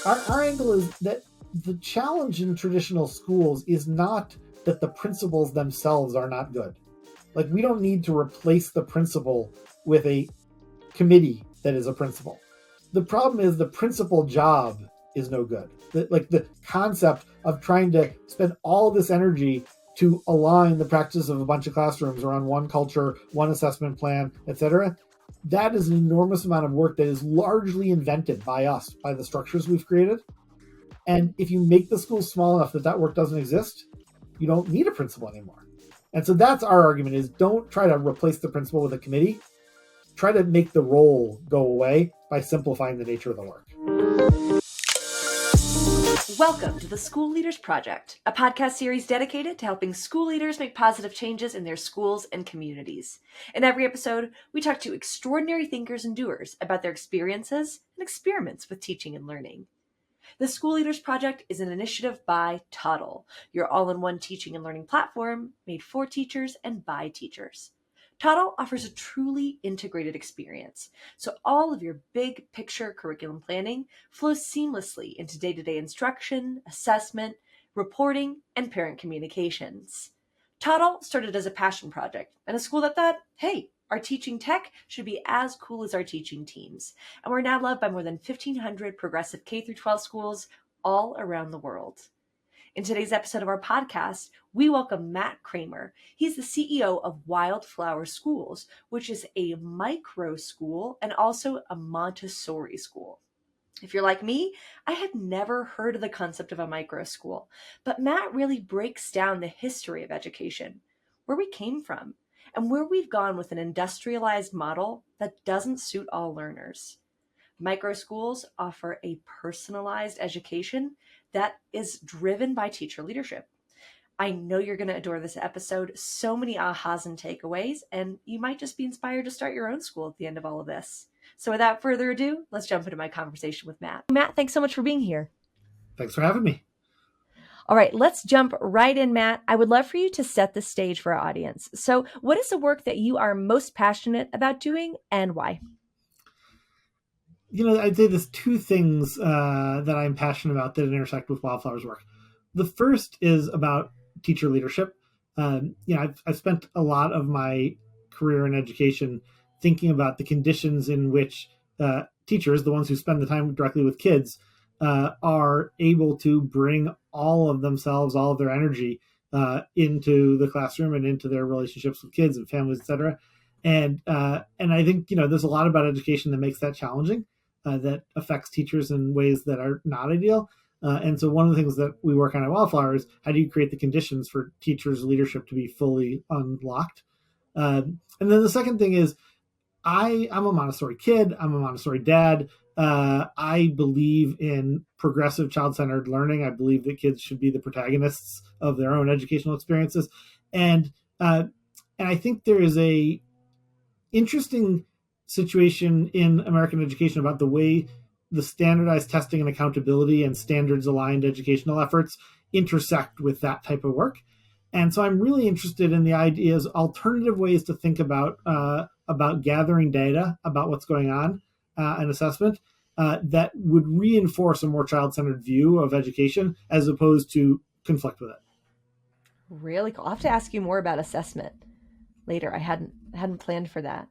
Our angle is that the challenge in traditional schools is not that the principals themselves are not good. Like, we don't need to replace the principal with a committee that is a principal. The problem is the principal job is no good. The concept of trying to spend all this energy to align the practice of a bunch of classrooms around one culture, one assessment plan, etc., that is an enormous amount of work that is largely invented by us, by the structures we've created. And if you make the school small enough that that work doesn't exist, you don't need a principal anymore. And so that's our argument, is don't try to replace the principal with a committee. Try to make the role go away by simplifying the nature of the work. Welcome to the School Leaders Project, a podcast series dedicated to helping school leaders make positive changes in their schools and communities. In every episode, we talk to extraordinary thinkers and doers about their experiences and experiments with teaching and learning. The School Leaders Project is an initiative by Toddle, your all-in-one teaching and learning platform made for teachers and by teachers. Toddle offers a truly integrated experience, so all of your big picture curriculum planning flows seamlessly into day-to-day instruction, assessment, reporting, and parent communications. Toddle started as a passion project and a school that thought, hey, our teaching tech should be as cool as our teaching teams, and we're now loved by more than 1,500 progressive K-12 schools all around the world. In today's episode of our podcast, we welcome Matt Kramer. He's the CEO of Wildflower Schools, which is a micro school and also a Montessori school. If you're like me, I had never heard of the concept of a micro school, but Matt really breaks down the history of education, where we came from, and where we've gone with an industrialized model that doesn't suit all learners. Micro schools offer a personalized education that is driven by teacher leadership. I know you're going to adore this episode. So many ahas and takeaways, and you might just be inspired to start your own school at the end of all of this. So without further ado, let's jump into my conversation with Matt. Matt, thanks so much for being here. Thanks for having me. All right, let's jump right in, Matt. I would love for you to set the stage for our audience. So what is the work that you are most passionate about doing and why? I'd say there's two things that I'm passionate about that intersect with Wildflower's work. The first is about teacher leadership. I've spent a lot of my career in education thinking about the conditions in which teachers, the ones who spend the time directly with kids, are able to bring all of themselves, all of their energy into the classroom and into their relationships with kids and families, etc. And I think there's a lot about education that makes that challenging. That affects teachers in ways that are not ideal. And so one of the things that we work on at Wildflower is how do you create the conditions for teachers' leadership to be fully unlocked? And then the second thing is I'm a Montessori kid. I'm a Montessori dad. I believe in progressive child-centered learning. I believe that kids should be the protagonists of their own educational experiences. And I think there is a interesting situation in American education about the way the standardized testing and accountability and standards aligned educational efforts intersect with that type of work. And so I'm really interested in the ideas, alternative ways to think about gathering data about what's going on in assessment that would reinforce a more child-centered view of education as opposed to conflict with it. Really cool. I'll have to ask you more about assessment later. I hadn't planned for that.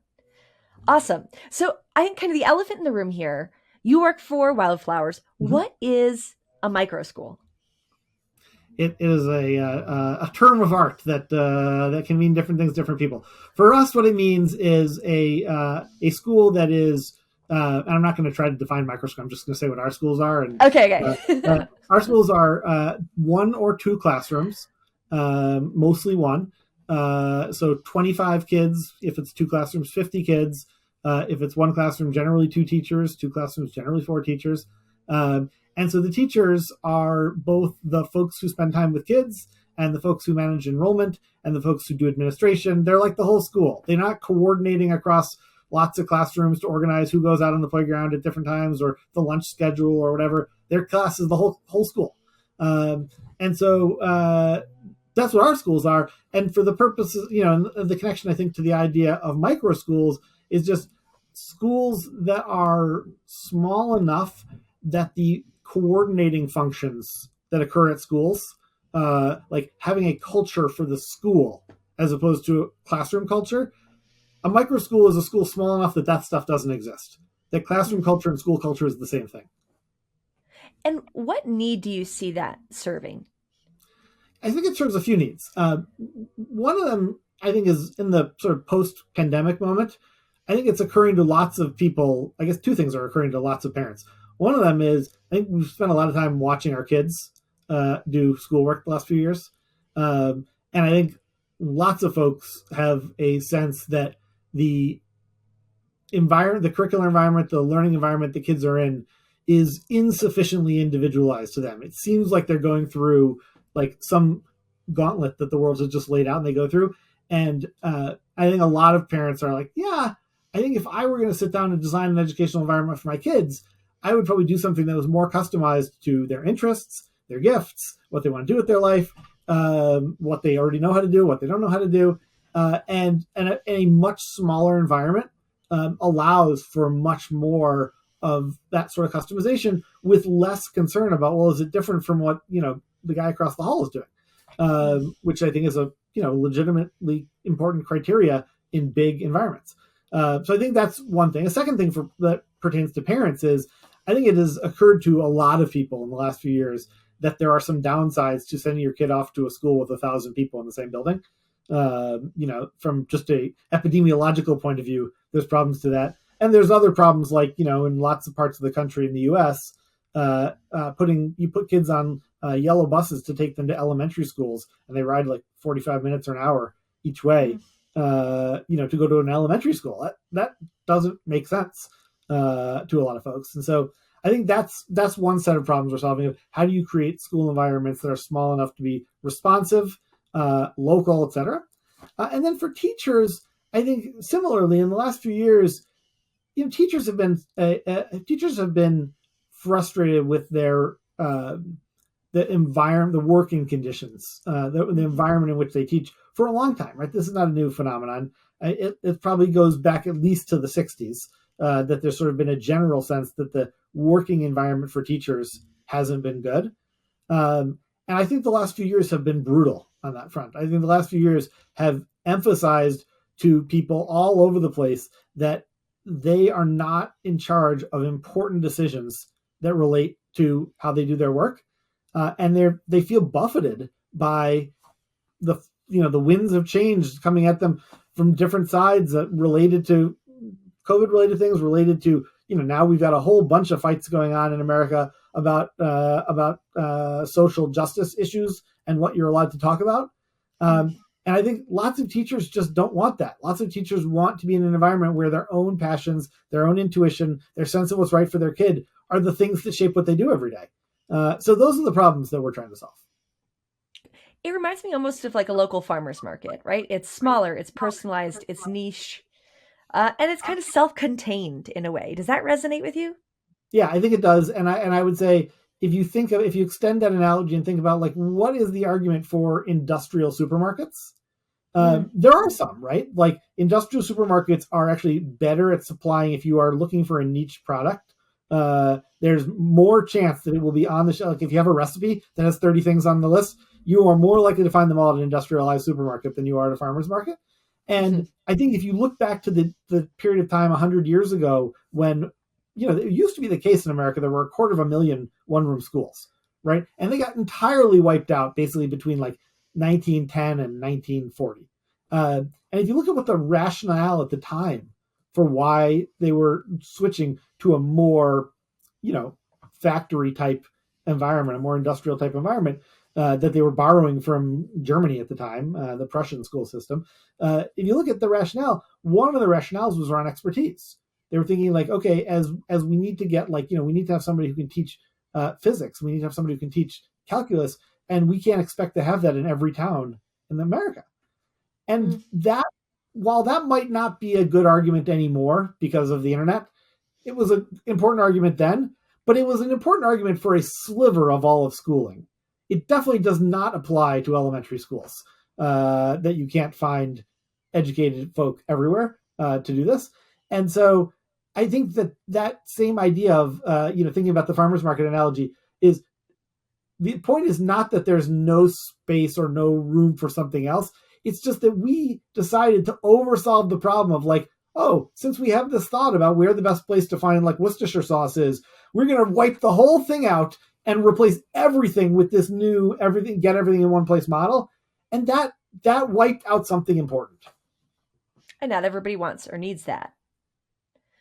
Awesome. So I think kind of the elephant in the room here, you work for Wildflowers. Mm-hmm. What is a micro school? It is a term of art that can mean different things to different people. For us, what it means is a school that is, and I'm not going to try to define micro school. I'm just going to say what our schools are. And, okay. Our schools are 1 or 2 classrooms, mostly 1. So 25 kids, if it's 2 classrooms, 50 kids. If it's 1 classroom, generally 2 teachers, 2 classrooms, generally 4 teachers. And so the teachers are both the folks who spend time with kids and the folks who manage enrollment and the folks who do administration. They're like the whole school. They're not coordinating across lots of classrooms to organize who goes out on the playground at different times or the lunch schedule or whatever. Their class is the whole school. And so that's what our schools are. And for the purposes, the connection, I think, to the idea of micro schools is just schools that are small enough that the coordinating functions that occur at schools, like having a culture for the school as opposed to classroom culture. A microschool is a school small enough that that stuff doesn't exist. That classroom culture and school culture is the same thing. And what need do you see that serving? I think it serves a few needs. One of them, I think, is in the sort of post-pandemic moment. I think it's occurring to lots of people. I guess two things are occurring to lots of parents. One of them is I think we've spent a lot of time watching our kids do schoolwork the last few years. And I think lots of folks have a sense that the the curricular environment, the learning environment the kids are in is insufficiently individualized to them. It seems like they're going through like some gauntlet that the world has just laid out and they go through. And I think a lot of parents are like, yeah, I think if I were going to sit down and design an educational environment for my kids, I would probably do something that was more customized to their interests, their gifts, what they want to do with their life, what they already know how to do, what they don't know how to do. And a much smaller environment allows for much more of that sort of customization with less concern about, well, is it different from what, the guy across the hall is doing, which I think is a, legitimately important criteria in big environments. So I think that's one thing. A second thing that pertains to parents is I think it has occurred to a lot of people in the last few years that there are some downsides to sending your kid off to a school with 1,000 people in the same building. From just a epidemiological point of view, there's problems to that. And there's other problems like, in lots of parts of the country in the US, you put kids on yellow buses to take them to elementary schools and they ride like 45 minutes or an hour each way, to go to an elementary school. That doesn't make sense to a lot of folks. And so I think that's one set of problems we're solving. How do you create school environments that are small enough to be responsive, local, etc. And then for teachers, I think similarly in the last few years, teachers have been frustrated with their the environment, the working conditions, the environment in which they teach for a long time. Right, this is not a new phenomenon. It probably goes back at least to the '60s. That there's sort of been a general sense that the working environment for teachers hasn't been good. And I think the last few years have been brutal on that front. I think the last few years have emphasized to people all over the place that they are not in charge of important decisions that relate to how they do their work. And they feel buffeted by the winds of change coming at them from different sides related to COVID related things, related to, now we've got a whole bunch of fights going on in America about social justice issues and what you're allowed to talk about. And I think lots of teachers just don't want that. Lots of teachers want to be in an environment where their own passions, their own intuition, their sense of what's right for their kid are the things that shape what they do every day. So those are the problems that we're trying to solve. It reminds me almost of like a local farmer's market, right? It's smaller, it's personalized, it's niche. And it's kind of self-contained in a way. Does that resonate with you? Yeah, I think it does. And I would say if you extend that analogy and think about like what is the argument for industrial supermarkets, there are some, right? Like industrial supermarkets are actually better at supplying if you are looking for a niche product. There's more chance that it will be on the shelf. Like if you have a recipe that has 30 things on the list, you are more likely to find them all at an industrialized supermarket than you are at a farmer's market. And I think if you look back to the period of time 100 years ago when, it used to be the case in America, there were 250,000 one-room schools, right? And they got entirely wiped out basically between like 1910 and 1940. And if you look at what the rationale at the time for why they were switching to a more, factory type environment, a more industrial type environment, that they were borrowing from Germany at the time, the Prussian school system. If you look at the rationale, one of the rationales was around expertise. They were thinking like, okay, as we need to get we need to have somebody who can teach physics. We need to have somebody who can teach calculus, and we can't expect to have that in every town in America. And that, while that might not be a good argument anymore because of the internet, it was an important argument then, but it was an important argument for a sliver of all of schooling. It definitely does not apply to elementary schools, that you can't find educated folk everywhere to do this. And so I think that same idea of, thinking about the farmer's market analogy, is the point is not that there's no space or no room for something else. It's just that we decided to oversolve the problem of like, oh, since we have this thought about where the best place to find like Worcestershire sauce is, we're going to wipe the whole thing out and replace everything with this new get everything in one place model. And that wiped out something important. And not everybody wants or needs that.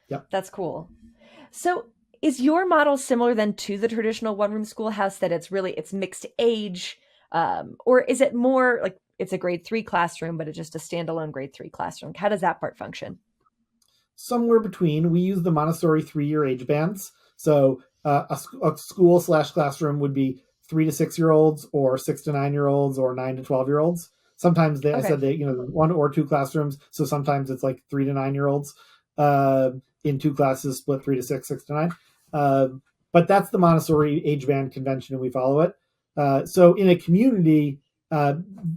Yep. That's cool. So is your model similar then to the traditional one-room schoolhouse, that it's mixed age? Or is it more like it's a grade 3 classroom, but it's just a standalone grade 3 classroom? How does that part function? Somewhere between. We use the Montessori 3-year age bands. So a school/classroom would be 3 to 6-year-olds or 6 to 9-year-olds or 9 to 12-year-olds. Sometimes I said they, 1 or 2 classrooms. So sometimes it's like 3 to 9-year-olds in 2 classes, split 3 to 6, 6 to 9. But that's the Montessori age band convention, and we follow it. So in a community,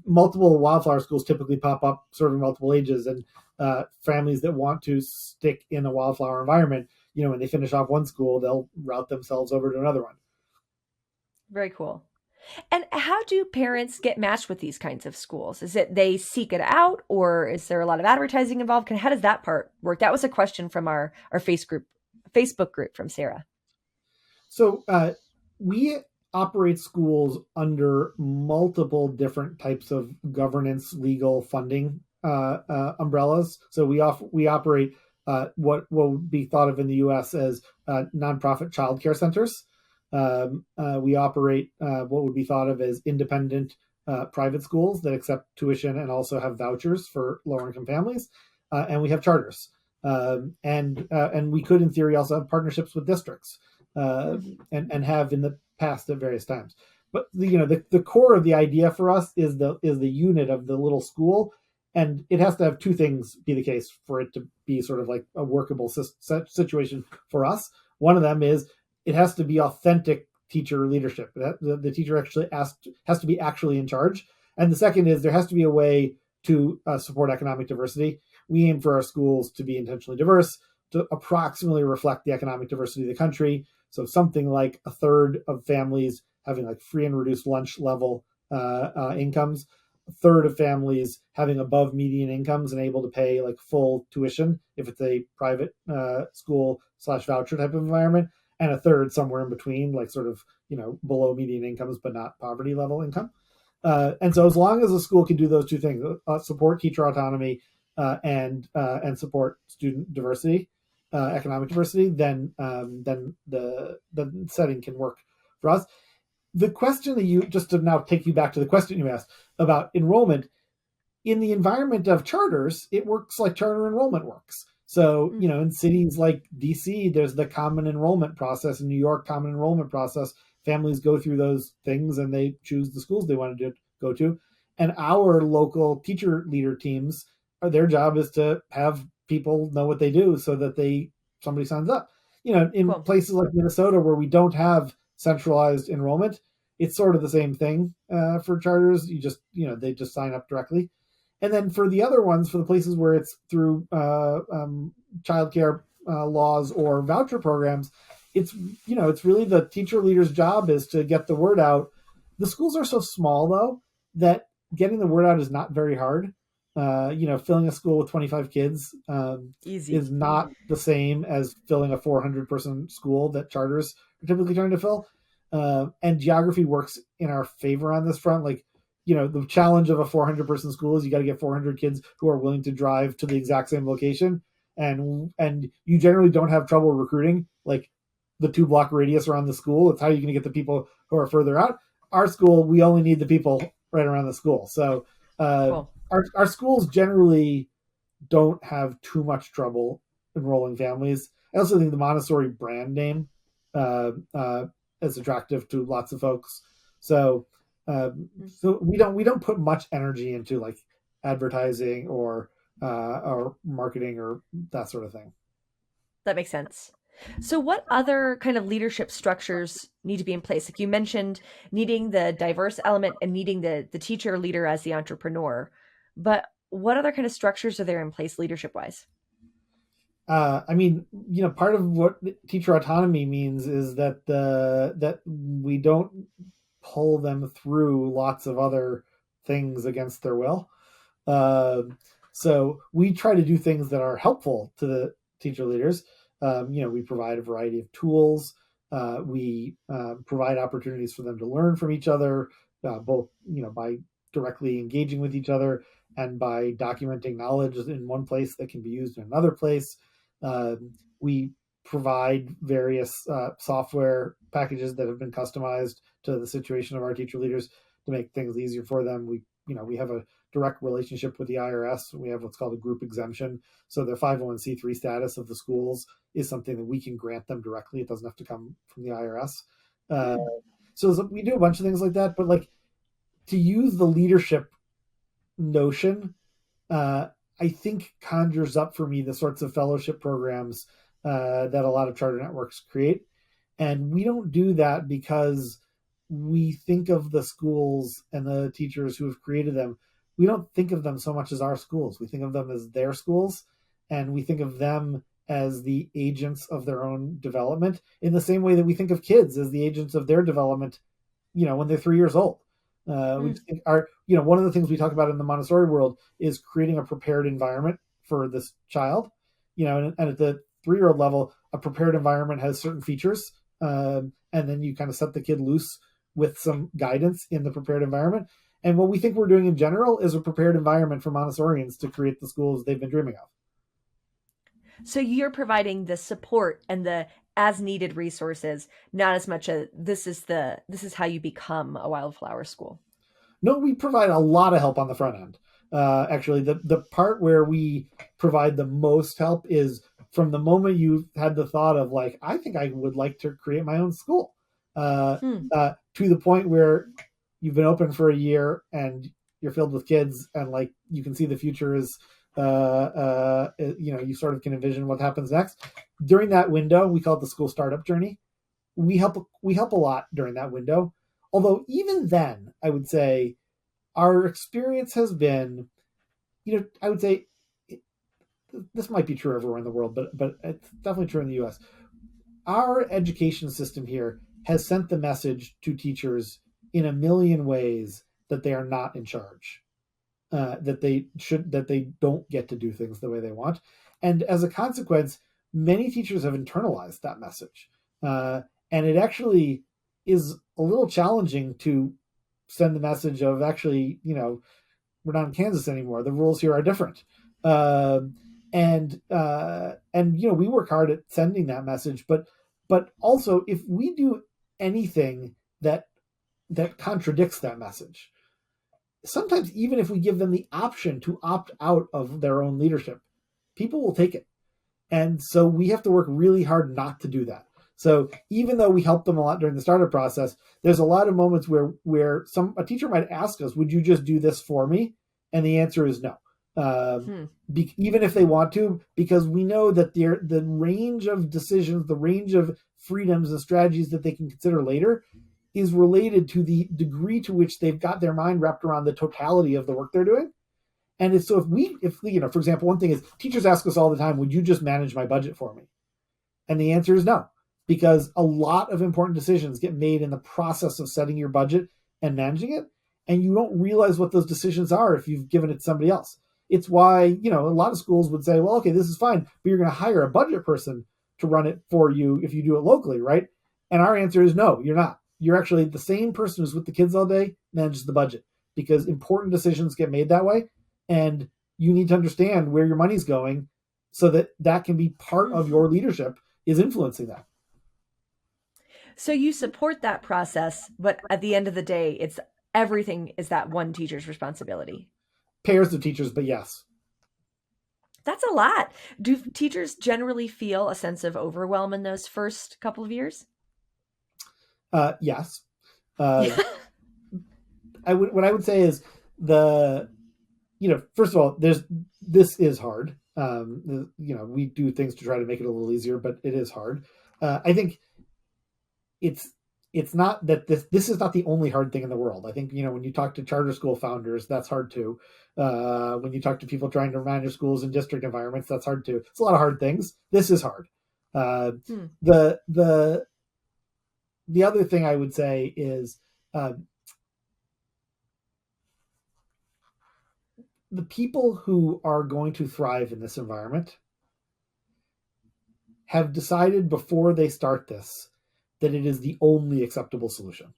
multiple Wildflower schools typically pop up serving multiple ages, and families that want to stick in a Wildflower environment, when they finish off one school, they'll route themselves over to another one. Very cool. And how do parents get matched with these kinds of schools? Is it they seek it out, or is there a lot of advertising involved? How does that part work? That was a question from our Facebook group from Sarah. So we operate schools under multiple different types of governance, legal, funding umbrellas. So we operate what would be thought of in the U.S. as nonprofit childcare centers. We operate what would be thought of as independent private schools that accept tuition and also have vouchers for lower-income families, and we have charters. And we could, in theory, also have partnerships with districts, and have in the past at various times. But the core of the idea for us is the unit of the little school, and it has to have two things be the case for it to be sort of like a workable situation for us. One of them is it has to be authentic teacher leadership. The teacher actually has to be actually in charge. And the second is there has to be a way to support economic diversity. We aim for our schools to be intentionally diverse, to approximately reflect the economic diversity of the country. So something like a third of families having like free and reduced lunch level incomes, a third of families having above median incomes and able to pay like full tuition if it's a private school/voucher type of environment, and a third somewhere in between, like sort of, below median incomes, but not poverty level income. And so as long as a school can do those two things, support teacher autonomy and support student diversity, economic diversity, then the setting can work for us. The question that just to now take you back to the question you asked about enrollment, in the environment of charters, it works like charter enrollment works. So, in cities like DC, there's the common enrollment process. In New York, common enrollment process. Families go through those things and they choose the schools they want to go to. And our local teacher leader teams, their job is to have people know what they do so that somebody signs up. In places like Minnesota where we don't have centralized enrollment, it's sort of the same thing for charters. You just, they just sign up directly. And then for the other ones, for the places where it's through childcare laws or voucher programs, it's really the teacher leader's job is to get the word out. The schools are so small, though, that getting the word out is not very hard. Filling a school with 25 kids is not the same as filling a 400-person school that charters are typically trying to fill. And geography works in our favor on this front. Like, the challenge of a 400-person school is you got to get 400 kids who are willing to drive to the exact same location. And you generally don't have trouble recruiting like the 2-block radius around the school. It's how you're going to get the people who are further out. Our school, we only need the people right around the school. So cool. Our schools generally don't have too much trouble enrolling families. I also think the Montessori brand name is attractive to lots of folks. So we don't put much energy into like advertising or marketing or that sort of thing. That makes sense. So what other kind of leadership structures need to be in place? Like you mentioned needing the diverse element and needing the teacher leader as the entrepreneur, but what other kind of structures are there in place leadership wise? I mean, part of what teacher autonomy means is that we don't pull them through lots of other things against their will. So we try to do things that are helpful to the teacher leaders. We provide a variety of tools. We provide opportunities for them to learn from each other, both by directly engaging with each other and by documenting knowledge in one place that can be used in another place. We provide various software packages that have been customized to the situation of our teacher leaders to make things easier for them. We have a direct relationship with the IRS. We have what's called a group exemption. So the 501c3 status of the schools is something that we can grant them directly. It doesn't have to come from the IRS. So we do a bunch of things like that. But like, to use the leadership notion, I think conjures up for me the sorts of fellowship programs that a lot of charter networks create. And we don't do that because we think of the schools and the teachers who have created them. We don't think of them so much as our schools. We think of them as their schools, and we think of them as the agents of their own development in the same way that we think of kids as the agents of their development, when they're 3 years old. We think one of the things we talk about in the Montessori world is creating a prepared environment for this child. And at the 3-year-old level, a prepared environment has certain features, and then you kind of set the kid loose with some guidance in the prepared environment. And what we think we're doing in general is a prepared environment for Montessorians to create the schools they've been dreaming of. So you're providing the support and the as needed resources, not as much a this is how you become a Wildflower School. No, we provide a lot of help on the front end. Actually, the part where we provide the most help is from the moment you've had the thought of like, I think I would like to create my own school, to the point where you've been open for a year and you're filled with kids and like you can see the future is, you sort of can envision what happens next. During that window, we call it the school startup journey. We help a lot during that window. Although even then, I would say our experience has been, I would say this might be true everywhere in the world, but it's definitely true in the US. Our education system here has sent the message to teachers in a million ways that they are not in charge, that they don't get to do things the way they want. And as a consequence, many teachers have internalized that message. And it actually is a little challenging to send the message of actually, we're not in Kansas anymore. The rules here are different. And we work hard at sending that message, but also if we do anything that contradicts that message, sometimes even if we give them the option to opt out of their own leadership, people will take it. And so we have to work really hard not to do that. So even though we help them a lot during the startup process, there's a lot of moments where a teacher might ask us, would you just do this for me? And the answer is no. Even if they want to, because we know that the range of decisions, the range of freedoms and strategies that they can consider later is related to the degree to which they've got their mind wrapped around the totality of the work they're doing. And it's so if for example, one thing is teachers ask us all the time, would you just manage my budget for me? And the answer is no, because a lot of important decisions get made in the process of setting your budget and managing it. And you don't realize what those decisions are if you've given it to somebody else. It's why, a lot of schools would say, well, okay, this is fine, but you're going to hire a budget person to run it for you if you do it locally, right? And our answer is no, you're not. You're actually the same person who's with the kids all day manages the budget, because important decisions get made that way. And you need to understand where your money's going so that can be part of your leadership, is influencing that. So you support that process, but at the end of the day, everything is that one teacher's responsibility. Pairs of teachers, but yes. That's a lot. Do teachers generally feel a sense of overwhelm in those first couple of years? Yes. What I would say is first of all, this is hard. We do things to try to make it a little easier, but it is hard. I think it's it's not that this is not the only hard thing in the world. I think, when you talk to charter school founders, that's hard too. When you talk to people trying to manage schools in district environments, that's hard too. It's a lot of hard things. This is hard. The other thing I would say is the people who are going to thrive in this environment have decided before they start this that it is the only acceptable solution,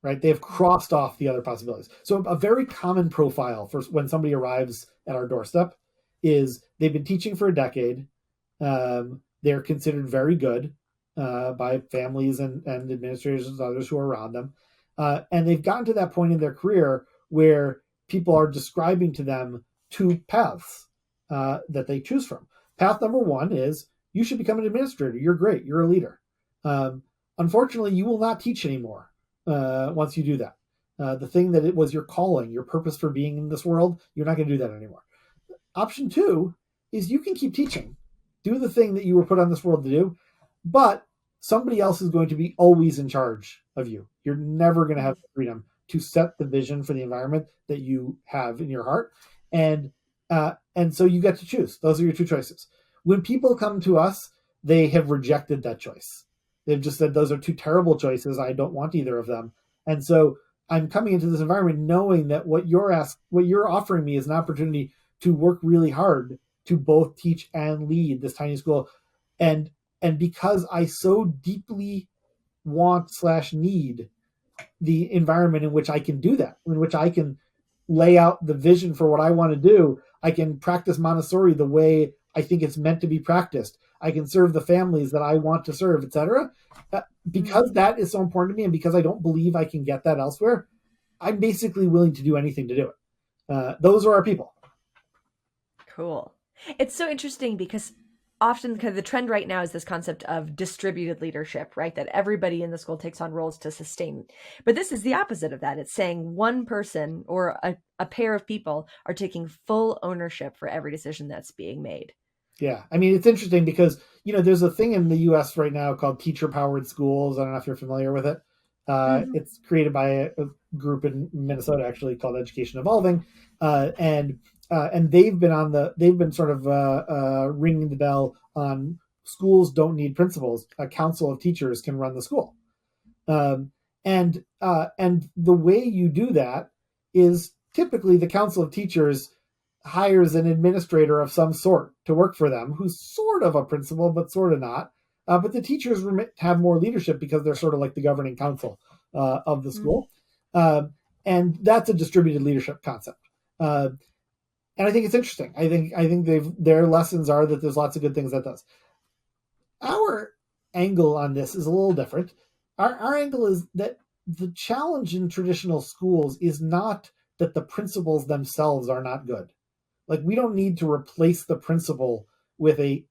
right? They have crossed off the other possibilities. So a very common profile for when somebody arrives at our doorstep is they've been teaching for a decade. They're considered very good by families and administrators and others who are around them. And they've gotten to that point in their career where people are describing to them two paths that they choose from. Path number one is you should become an administrator. You're great. You're a leader. Unfortunately, you will not teach anymore once you do that. The thing that it was your calling, your purpose for being in this world, you're not going to do that anymore. Option two is you can keep teaching. Do the thing that you were put on this world to do, but somebody else is going to be always in charge of you. You're never going to have the freedom to set the vision for the environment that you have in your heart. And so you get to choose. Those are your two choices. When people come to us, they have rejected that choice. They've just said, those are two terrible choices. I don't want either of them. And so I'm coming into this environment knowing that what you're offering me is an opportunity to work really hard to both teach and lead this tiny school. And because I so deeply want/need the environment in which I can do that, in which I can lay out the vision for what I want to do, I can practice Montessori the way I think it's meant to be practiced. I can serve the families that I want to serve, etc. Because that is so important to me, and because I don't believe I can get that elsewhere, I'm basically willing to do anything to do it. Those are our people. Cool. It's so interesting because often kind of the trend right now is this concept of distributed leadership, right? That everybody in the school takes on roles to sustain. But this is the opposite of that. It's saying one person or a pair of people are taking full ownership for every decision that's being made. Yeah. I mean, it's interesting because, there's a thing in the US right now called teacher-powered schools. I don't know if you're familiar with it. It's created by a group in Minnesota, actually, called Education Evolving. And they've been sort of ringing the bell on schools don't need principals. A council of teachers can run the school. And the way you do that is typically the council of teachers hires an administrator of some sort to work for them who's sort of a principal, but sort of not. But the teachers have more leadership because they're sort of like the governing council of the school. And that's a distributed leadership concept. And I think it's interesting. I think their lessons are that there's lots of good things that does. Our angle on this is a little different. Our angle is that the challenge in traditional schools is not that the principals themselves are not good. Like, we don't need to replace the principal with a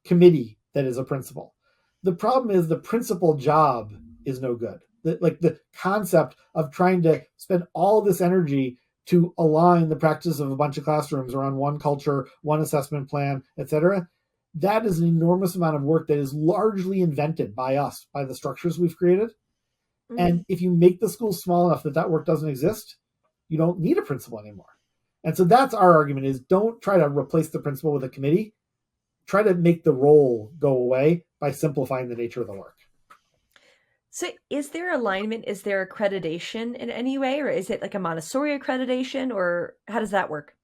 committee that is a principal. The problem is the principal job is no good. The concept of trying to spend all this energy to align the practice of a bunch of classrooms around one culture, one assessment plan, etc., that is an enormous amount of work that is largely invented by us, by the structures we've created. And if you make the school small enough that work doesn't exist, you don't need a principal anymore. And so that's our argument, is don't try to replace the principal with a committee. Try to make the role go away by simplifying the nature of the work. So is there alignment? Is there accreditation in any way? Or is it like a Montessori accreditation? Or how does that work?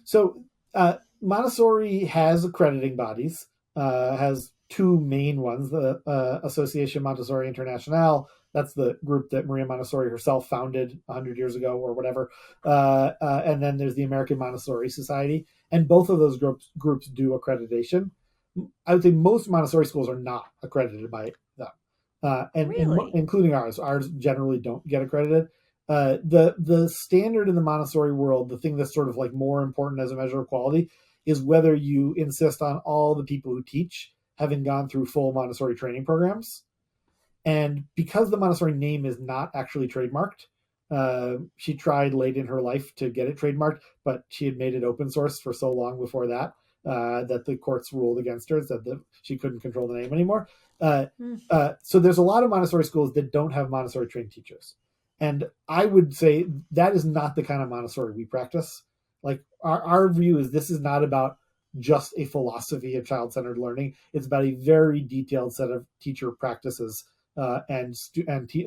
So Montessori has accrediting bodies, has two main ones, the Association Montessori Internationale. That's the group that Maria Montessori herself founded 100 years ago or whatever. And then there's the American Montessori Society. And both of those groups do accreditation. I would say most Montessori schools are not accredited by them. Really? Including ours. Ours generally don't get accredited. The standard in the Montessori world, the thing that's sort of like more important as a measure of quality, is whether you insist on all the people who teach having gone through full Montessori training programs. And because the Montessori name is not actually trademarked, she tried late in her life to get it trademarked, but she had made it open source for so long before that that the courts ruled against her, said that she couldn't control the name anymore. Mm. So there's a lot of Montessori schools that don't have Montessori trained teachers. And I would say that is not the kind of Montessori we practice. Like our view is this is not about just a philosophy of child-centered learning. It's about a very detailed set of teacher practices and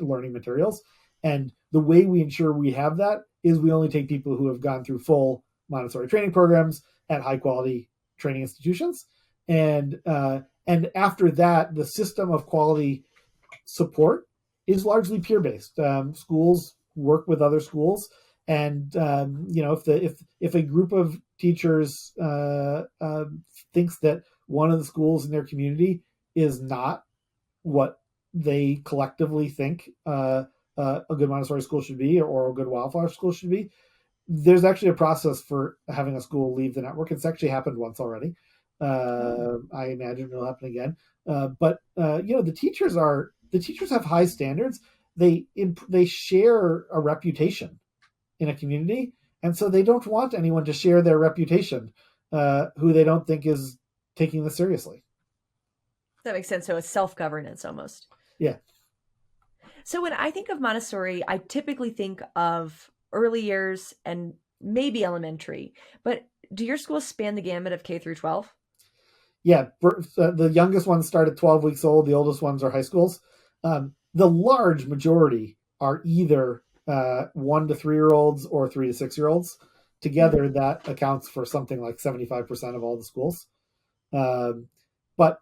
learning materials. And the way we ensure we have that is we only take people who have gone through full Montessori training programs at high quality training institutions. And after that, the system of quality support is largely peer-based. Schools work with other schools, and if a group of teachers thinks that one of the schools in their community is not what they collectively think a good Montessori school should be, or a good Wildflower school should be, there's actually a process for having a school leave the network. It's actually happened once already. I imagine it'll happen again. But the teachers have high standards. They share a reputation in a community, and so they don't want anyone to share their reputation who they don't think is taking this seriously. That makes sense. So it's self-governance almost. Yeah. So when I think of Montessori, I typically think of early years and maybe elementary. But do your schools span the gamut of K through 12? Yeah, the youngest ones start at 12 weeks old. The oldest ones are high schools. The large majority are either 1 to 3-year-olds or 3 to 6-year-olds. Together, that accounts for something like 75% of all the schools. But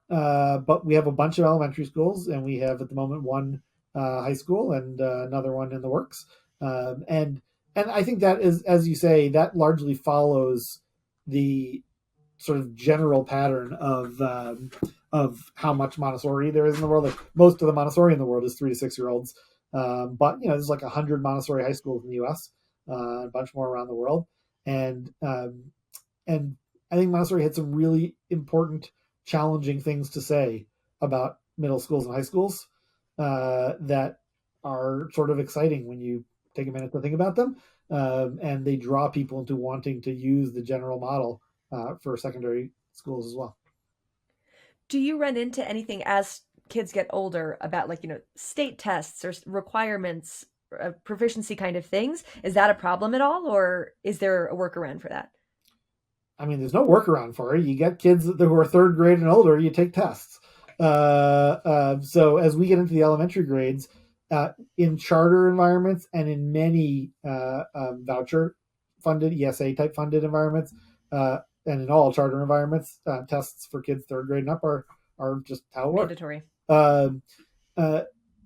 we have a bunch of elementary schools, and we have at the moment one high school and another one in the works. And I think that is, as you say, that largely follows the sort of general pattern of how much Montessori there is in the world. Like most of the Montessori in the world is 3 to 6-year-olds. But there's like 100 Montessori high schools in the U.S., a bunch more around the world, and I think Montessori had some really important, challenging things to say about middle schools and high schools that are sort of exciting when you take a minute to think about them, and they draw people into wanting to use the general model for secondary schools as well. Do you run into anything as kids get older about state tests or requirements, proficiency kind of things? Is that a problem at all, or is there a workaround for that? I mean, there's no workaround for it. You get kids who are third grade and older, you take tests. So as we get into the elementary grades, in charter environments and in many voucher funded, ESA type funded environments, and in all charter environments, tests for kids third grade and up are just how it works. Mandatory.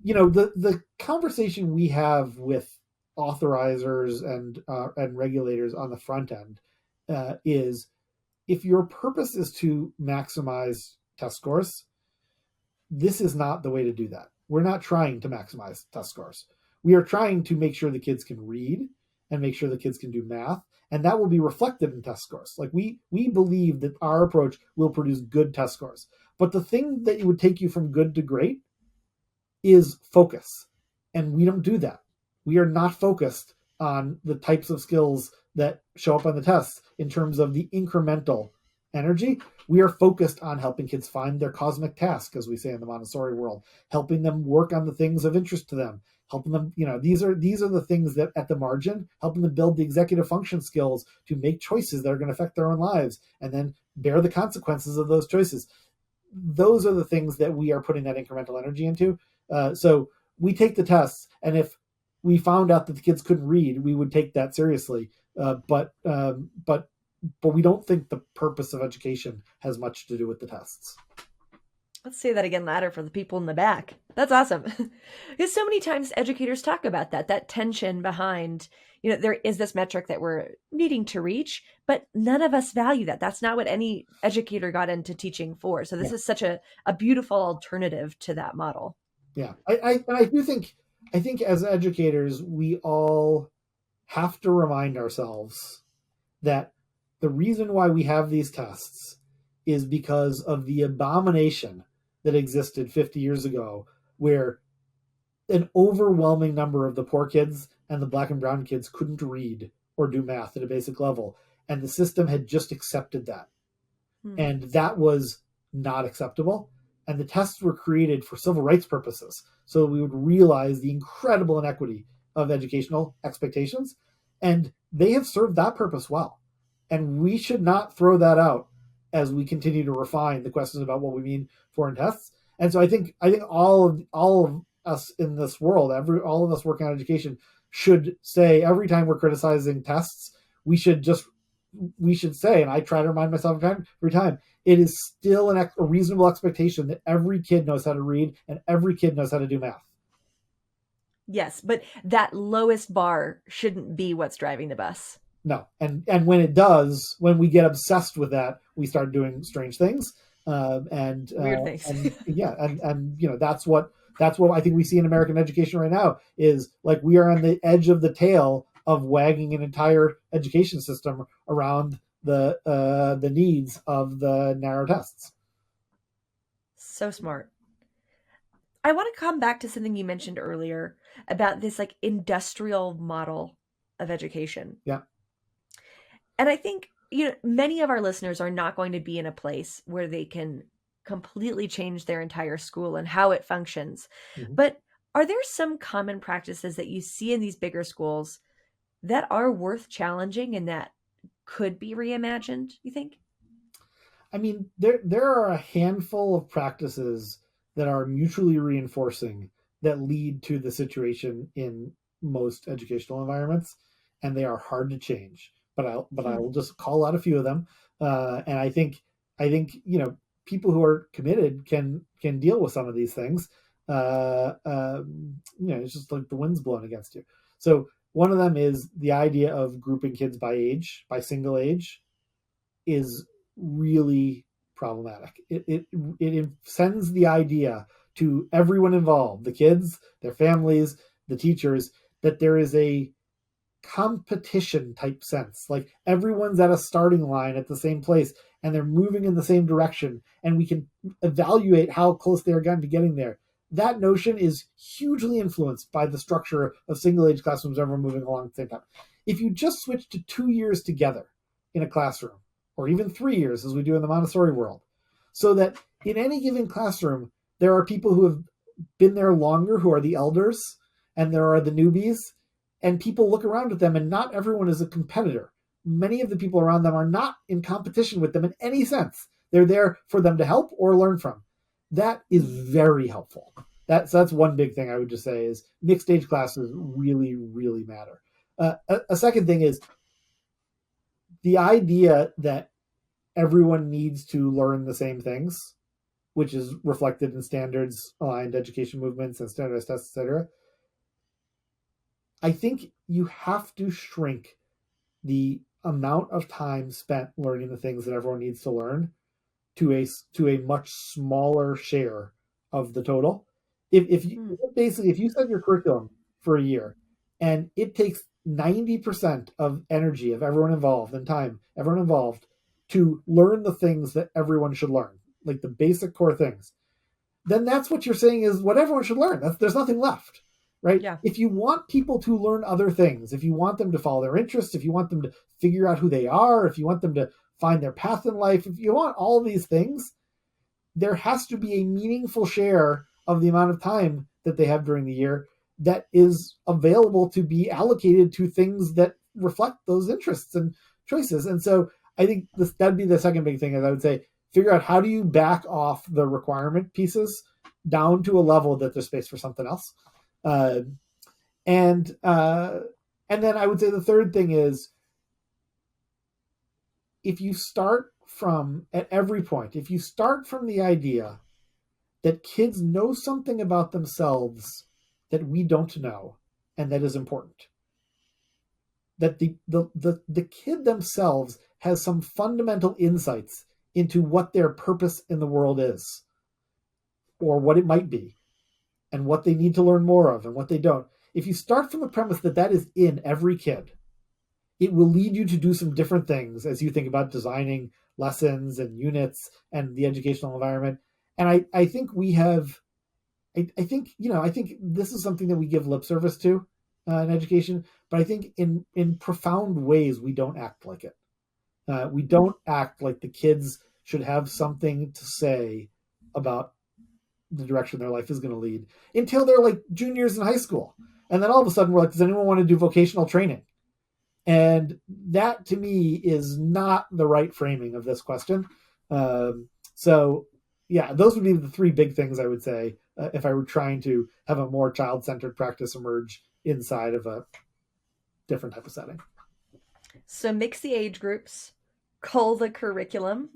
The conversation we have with authorizers and regulators on the front end is, if your purpose is to maximize test scores, this is not the way to do that. We're not trying to maximize test scores. We are trying to make sure the kids can read and make sure the kids can do math, and that will be reflected in test scores. Like we believe that our approach will produce good test scores. But the thing that would take you from good to great is focus. And we don't do that. We are not focused on the types of skills that show up on the tests in terms of the incremental energy. We are focused on helping kids find their cosmic task, as we say in the Montessori world, helping them work on the things of interest to them, helping them, these are the things that at the margin, helping them build the executive function skills to make choices that are going to affect their own lives and then bear the consequences of those choices. Those are the things that we are putting that incremental energy into. So we take the tests, and if we found out that the kids couldn't read, we would take that seriously. But we don't think the purpose of education has much to do with the tests. Let's say that again louder for the people in the back. That's awesome. Because so many times educators talk about that tension behind, there is this metric that we're needing to reach, but none of us value that. That's not what any educator got into teaching for. So this is such a beautiful alternative to that model. Yeah. I do think, as educators, we all have to remind ourselves that the reason why we have these tests is because of the abomination that existed 50 years ago, where an overwhelming number of the poor kids and the black and brown kids couldn't read or do math at a basic level. And the system had just accepted that. And that was not acceptable. And the tests were created for civil rights purposes, so we would realize the incredible inequity of educational expectations. And they have served that purpose well. And we should not throw that out as we continue to refine the questions about what we mean foreign tests. And so I think all of us in this world, all of us working on education, should say every time we're criticizing tests, we should say, and I try to remind myself every time, it is still a reasonable expectation that every kid knows how to read and every kid knows how to do math. Yes, but that lowest bar shouldn't be what's driving the bus. No, and when it does, when we get obsessed with that, we start doing strange things, and weird things. and that's what I think we see in American education right now, is like we are on the edge of the tail of wagging an entire education system around the needs of the narrow tests. So smart. I want to come back to something you mentioned earlier about this like industrial model of education. Yeah. And I think, many of our listeners are not going to be in a place where they can completely change their entire school and how it functions. Mm-hmm. But are there some common practices that you see in these bigger schools that are worth challenging and that could be reimagined, you think? I mean, there are a handful of practices that are mutually reinforcing that lead to the situation in most educational environments, and they are hard to change. But I will just call out a few of them, and I think people who are committed can deal with some of these things. It's just like the wind's blowing against you. So one of them is the idea of grouping kids by age, by single age, is really problematic. It sends the idea to everyone involved, the kids, their families, the teachers, that there is a competition type sense, like everyone's at a starting line at the same place and they're moving in the same direction, and we can evaluate how close they're going to getting there. That notion is hugely influenced by the structure of single age classrooms, everyone moving along at the same time. If you just switch to 2 years together in a classroom, or even 3 years as we do in the Montessori world, so that in any given classroom there are people who have been there longer, who are the elders, and there are the newbies, and people look around at them, and not everyone is a competitor. Many of the people around them are not in competition with them in any sense. They're there for them to help or learn from. That is very helpful. That's one big thing I would just say, is mixed age classes really, really matter. A second thing is the idea that everyone needs to learn the same things, which is reflected in standards aligned education movements and standardized tests, etc. I think you have to shrink the amount of time spent learning the things that everyone needs to learn to a much smaller share of the total. If you set your curriculum for a year and it takes 90% of energy of everyone involved and time, everyone involved, to learn the things that everyone should learn, like the basic core things, then that's what you're saying is what everyone should learn. There's nothing left, right? Yeah. If you want people to learn other things, if you want them to follow their interests, if you want them to figure out who they are, if you want them to find their path in life, if you want all these things, there has to be a meaningful share of the amount of time that they have during the year that is available to be allocated to things that reflect those interests and choices. And so I think that'd be the second big thing, is I would say, figure out how do you back off the requirement pieces down to a level that there's space for something else. And then I would say the third thing is, if you start from, at every point, if you start from the idea that kids know something about themselves that we don't know and that is important, that the kid themselves has some fundamental insights into what their purpose in the world is, or what it might be, and what they need to learn more of and what they don't. If you start from the premise that that is in every kid, it will lead you to do some different things as you think about designing lessons and units and the educational environment. And I think we have, I think this is something that we give lip service to in education, but I think in profound ways we don't act like it. We don't act like the kids should have something to say about the direction their life is going to lead until they're like juniors in high school. And then all of a sudden we're like, does anyone want to do vocational training? And that to me is not the right framing of this question. So yeah, those would be the three big things I would say if I were trying to have a more child-centered practice emerge inside of a different type of setting. So mix the age groups, cull the curriculum,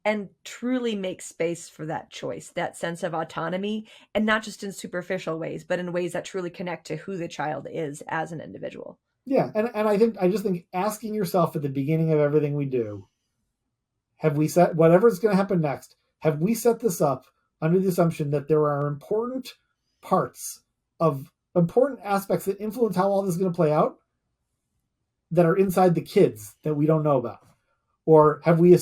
and truly make space for that choice, that sense of autonomy, and not just in superficial ways, but in ways that truly connect to who the child is as an individual. Yeah, and I just think asking yourself at the beginning of everything we do, have we set whatever's going to happen next? Have we set this up under the assumption that there are important aspects that influence how all this is going to play out that are inside the kids that we don't know about? Or have we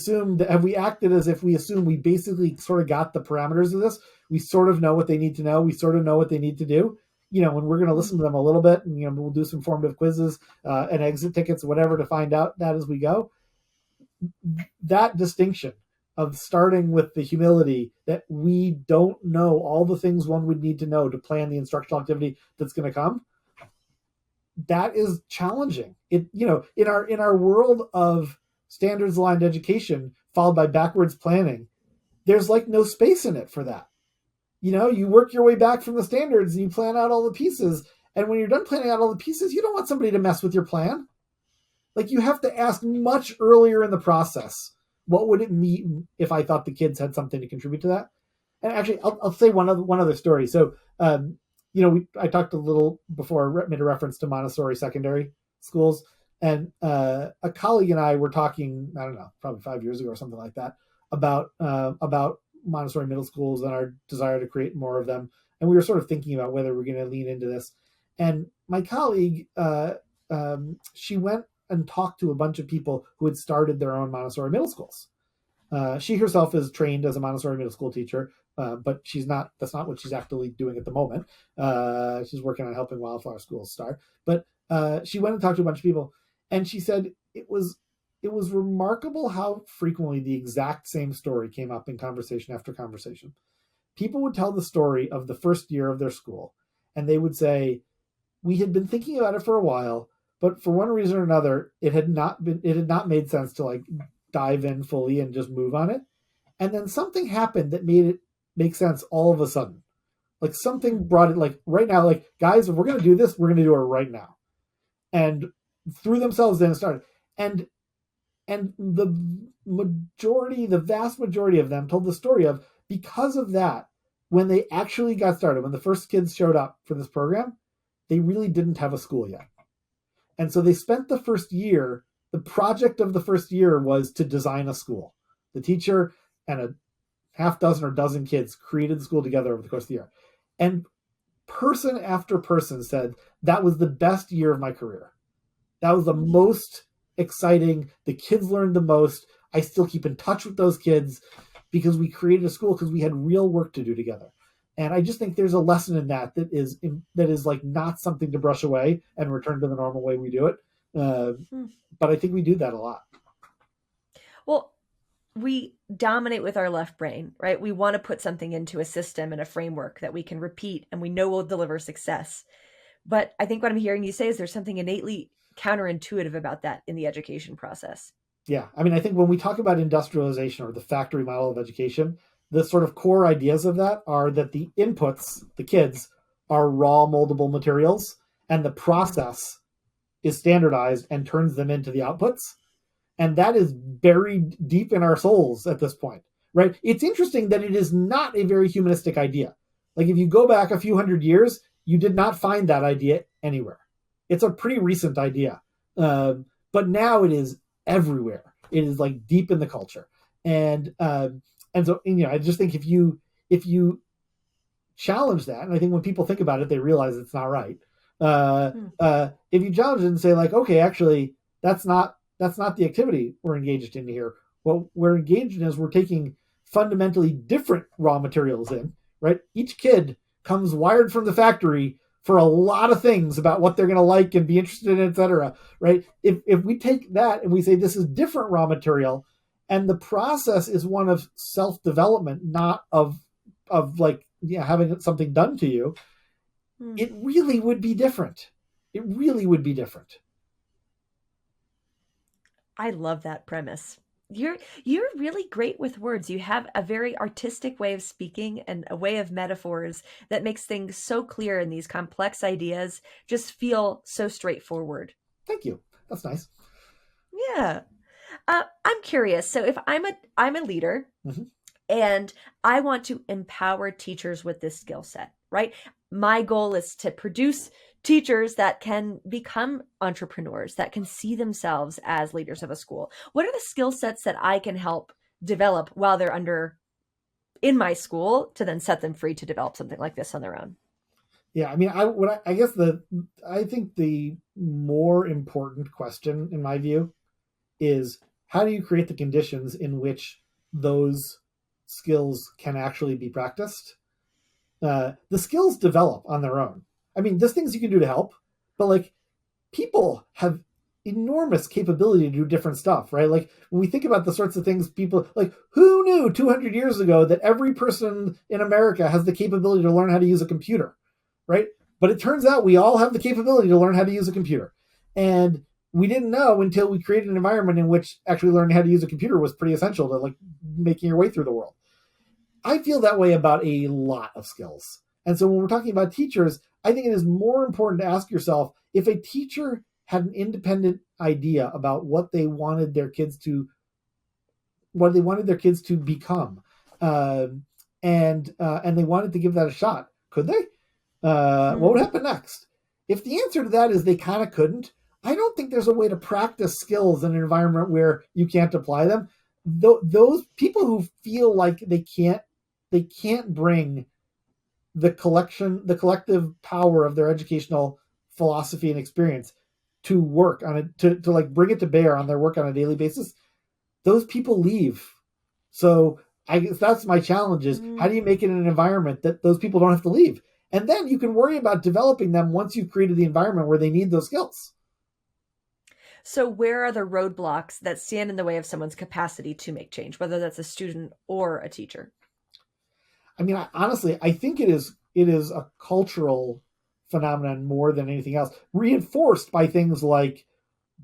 acted as if we assume we basically sort of got the parameters of this? We sort of know what they need to know. We sort of know what they need to do. And we're going to listen to them a little bit, and we'll do some formative quizzes and exit tickets, whatever, to find out that as we go. That distinction of starting with the humility that we don't know all the things one would need to know to plan the instructional activity that's going to come, that is challenging. In our world of standards aligned education followed by backwards planning, there's like no space in it for that. You work your way back from the standards and you plan out all the pieces. And when you're done planning out all the pieces, you don't want somebody to mess with your plan. Like, you have to ask much earlier in the process, what would it mean if I thought the kids had something to contribute to that? And actually, I'll say one other story. So, I talked a little before, made a reference to Montessori secondary schools. And a colleague and I were talking, I don't know, probably 5 years ago or something like that, about Montessori middle schools and our desire to create more of them. And we were sort of thinking about whether we're going to lean into this. And my colleague, she went and talked to a bunch of people who had started their own Montessori middle schools. She herself is trained as a Montessori middle school teacher, but that's not what she's actively doing at the moment. She's working on helping Wildflower Schools start. But she went and talked to a bunch of people, and she said it was remarkable how frequently the exact same story came up in conversation after conversation. People would tell the story of the first year of their school, and they would say, we had been thinking about it for a while, but for one reason or another, it had not made sense to like dive in fully and just move on it. And then something happened that made it make sense all of a sudden. Like, something brought it, like, right now, like, guys, if we're going to do this, we're going to do it right now. And threw themselves in and started. And the vast majority of them told the story of, because of that, when they actually got started, when the first kids showed up for this program, they really didn't have a school yet. And so they spent the first year, the project of the first year was to design a school. The teacher and a half dozen or dozen kids created the school together over the course of the year. And person after person said, that was the best year of my career. That was the most exciting. The kids learned the most. I still keep in touch with those kids because we created a school because we had real work to do together. And I just think there's a lesson in that is like not something to brush away and return to the normal way we do it. But I think we do that a lot. Well, we dominate with our left brain, right? We want to put something into a system and a framework that we can repeat and we know will deliver success. But I think what I'm hearing you say is there's something innately counterintuitive about that in the education process. Yeah. I mean, I think when we talk about industrialization or the factory model of education, the sort of core ideas of that are that the inputs, the kids, are raw moldable materials, and the process is standardized and turns them into the outputs. And that is buried deep in our souls at this point, right? It's interesting that it is not a very humanistic idea. Like, if you go back a few hundred years, you did not find that idea anywhere. It's a pretty recent idea. But now it is everywhere. It is like deep in the culture. And so, I just think if you challenge that, and I think when people think about it, they realize it's not right. If you challenge it and say, like, okay, actually, that's not the activity we're engaged in here. What we're engaged in is we're taking fundamentally different raw materials in, right? Each kid comes wired from the factory for a lot of things about what they're going to like and be interested in, et cetera, right? If we take that and we say this is different raw material, And the process is one of self-development, not of like, yeah, having something done to you. It really would be different. It really would be different. I love that premise. You're really great with words. You have a very artistic way of speaking and a way of metaphors that makes things so clear, and these complex ideas just feel so straightforward. Thank you. That's nice. Yeah. I'm curious. So if I'm a leader, Mm-hmm. and I want to empower teachers with this skill set, right? My goal is to produce teachers that can become entrepreneurs, that can see themselves as leaders of a school. What are the skill sets that I can help develop while they're under in my school to then set them free to develop something like this on their own? Yeah, I mean, I guess I think the more important question in my view is how do you create the conditions in which those skills can actually be practiced? The skills develop on their own. I mean, there's things you can do to help, but like people have enormous capability to do different stuff, right? Like when we think about the sorts of things people like, who knew 200 years ago that every person in America has the capability to learn how to use a computer, right? But it turns out we all have the capability to learn how to use a computer. And we didn't know until we created an environment in which actually learning how to use a computer was pretty essential to like making your way through the world. I feel that way about a lot of skills. And so when we're talking about teachers, I think it is more important to ask yourself if a teacher had an independent idea about what they wanted their kids to become, uh, and they wanted to give that a shot, could they? What would Hmm. happen next? If the answer to that is they kind of couldn't, I don't think there's a way to practice skills in an environment where you can't apply them. Those people who feel like they can't bring the collective power of their educational philosophy and experience to work on it, to like bring it to bear on their work on a daily basis, those people leave. So I guess that's my challenge is how do you make it an environment that those people don't have to leave? And then you can worry about developing them once you've created the environment where they need those skills. So, where are the roadblocks that stand in the way of someone's capacity to make change, whether that's a student or a teacher? I mean, honestly, I think it is a cultural phenomenon more than anything else, reinforced by things like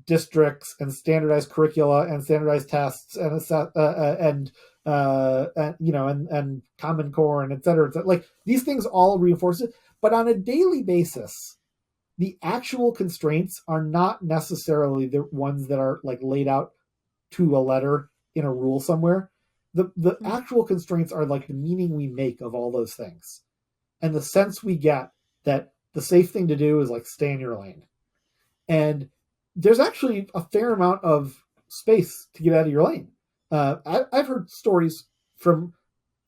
districts and standardized curricula and standardized tests and and Common Core and et cetera, et cetera. Like these things all reinforce it, but on a daily basis, the actual constraints are not necessarily the ones that are like laid out to a letter in a rule somewhere. The actual constraints are like the meaning we make of all those things and the sense we get that the safe thing to do is like stay in your lane. And there's actually a fair amount of space to get out of your lane. I've heard stories from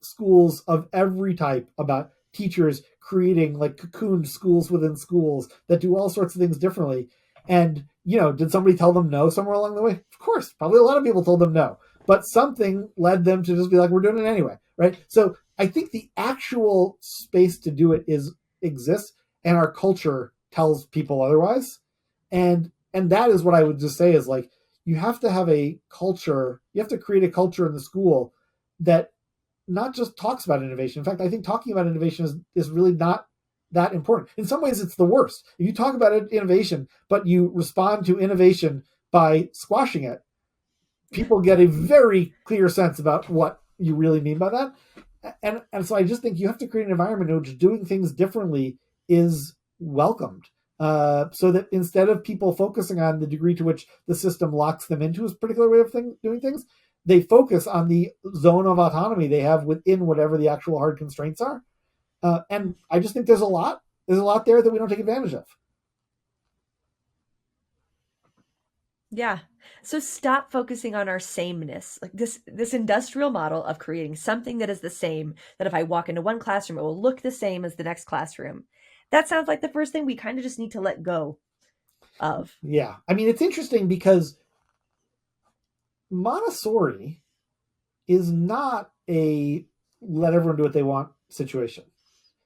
schools of every type about teachers creating like cocooned schools within schools that do all sorts of things differently. And, did somebody tell them no somewhere along the way? Of course, probably a lot of people told them no, but something led them to just be like, we're doing it anyway. Right. So I think the actual space to do it exists, and our culture tells people otherwise. And that is what I would just say is like, you have to have a culture, you have to create a culture in the school that not just talks about innovation. In fact, I think talking about innovation is really not that important. In some ways, it's the worst. If you talk about innovation, but you respond to innovation by squashing it, people get a very clear sense about what you really mean by that. And so I just think you have to create an environment in which doing things differently is welcomed. So that instead of people focusing on the degree to which the system locks them into a particular way of doing things, they focus on the zone of autonomy they have within whatever the actual hard constraints are. And I just think there's a lot there that we don't take advantage of. Yeah. So stop focusing on our sameness. Like this industrial model of creating something that is the same, that if I walk into one classroom, it will look the same as the next classroom. That sounds like the first thing we kind of just need to let go of. Yeah, I mean it's interesting because Montessori is not a let everyone do what they want situation.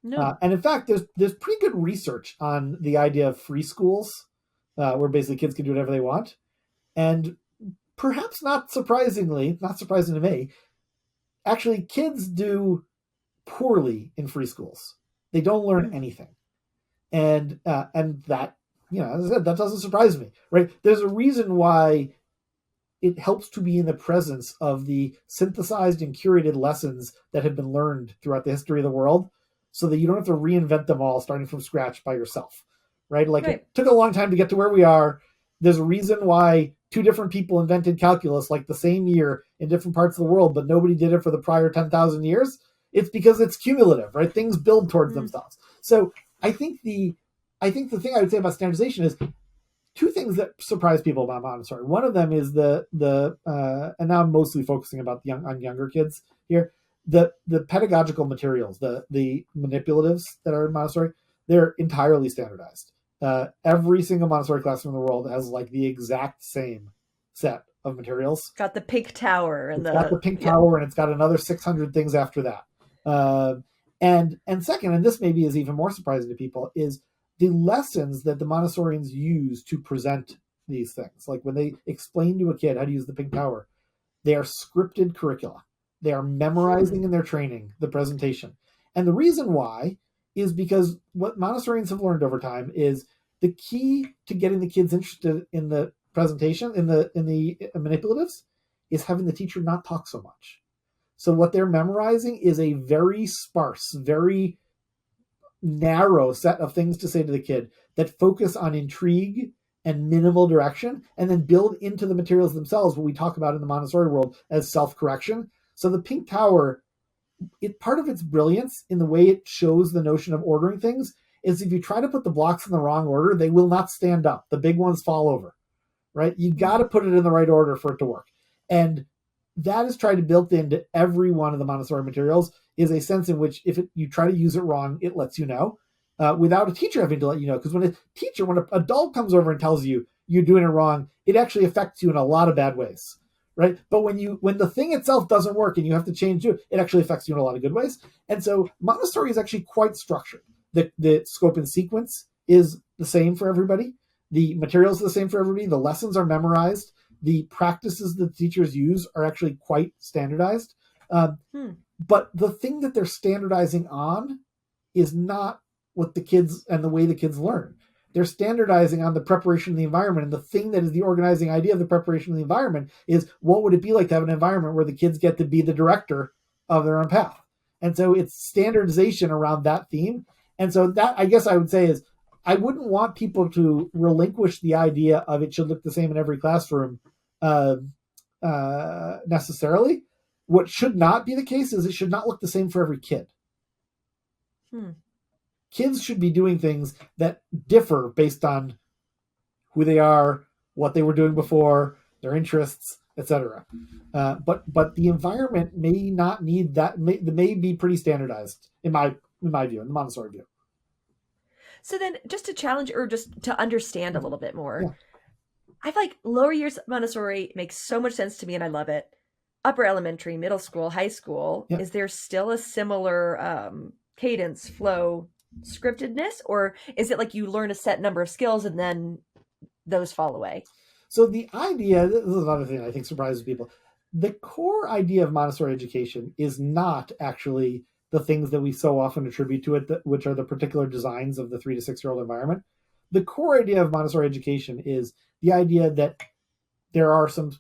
No. And in fact, there's pretty good research on the idea of free schools, where basically kids can do whatever they want. And perhaps not surprising to me, actually kids do poorly in free schools. They don't learn anything. And that, as I said, that doesn't surprise me, right? There's a reason why it helps to be in the presence of the synthesized and curated lessons that have been learned throughout the history of the world, so that you don't have to reinvent them all starting from scratch by yourself, right? Like, It took a long time to get to where we are. There's a reason why two different people invented calculus like the same year in different parts of the world, but nobody did it for the prior 10,000 years. It's because it's cumulative, right? Things build towards themselves. So I think the thing I would say about standardization is two things that surprise people about Montessori. One of them is the and now I'm mostly focusing about on younger kids here. The pedagogical materials, the manipulatives that are in Montessori, they're entirely standardized. Every single Montessori classroom in the world has like the exact same set of materials. Got the pink tower and got the pink tower, and it's got another 600 things after that. And second, and this maybe is even more surprising to people, is the lessons that the Montessorians use to present these things. Like when they explain to a kid how to use the pink tower, they are scripted curricula. They are memorizing in their training the presentation. And the reason why is because what Montessorians have learned over time is the key to getting the kids interested in the presentation, in the manipulatives, is having the teacher not talk so much. So what they're memorizing is a very sparse, very narrow set of things to say to the kid that focus on intrigue and minimal direction, and then build into the materials themselves what we talk about in the Montessori world as self-correction. So the pink tower, part of its brilliance in the way it shows the notion of ordering things is if you try to put the blocks in the wrong order, they will not stand up. The big ones fall over, right? You got to put it in the right order for it to work. And that is tried to build into every one of the Montessori materials, is a sense in which if you try to use it wrong, it lets you know without a teacher having to let you know. Because when an adult comes over and tells you you're doing it wrong, it actually affects you in a lot of bad ways, right? But when the thing itself doesn't work and you have to change it, it actually affects you in a lot of good ways. And so Montessori is actually quite structured. The scope and sequence is the same for everybody. The materials are the same for everybody. The lessons are memorized. The practices that the teachers use are actually quite standardized. But the thing that they're standardizing on is not what the kids and the way the kids learn. They're standardizing on the preparation of the environment. And the thing that is the organizing idea of the preparation of the environment is, what would it be like to have an environment where the kids get to be the director of their own path? And so it's standardization around that theme. And so that, I guess I would say, is I wouldn't want people to relinquish the idea of it should look the same in every classroom necessarily. What should not be the case is it should not look the same for every kid. Kids should be doing things that differ based on who they are, what they were doing before, their interests, etc. But the environment may not need that. May be pretty standardized in my view, in the Montessori view. So then, just to challenge or just to understand a little bit more, I feel like lower years Montessori makes so much sense to me, and I love it. Upper elementary, middle school, high school, is there still a similar cadence, flow, scriptedness, or is it like you learn a set number of skills and then those fall away? So the idea, this is another thing I think surprises people. The core idea of Montessori education is not actually the things that we so often attribute to it, which are the particular designs of the 3 to 6 year old environment. The core idea of Montessori education is the idea that there are some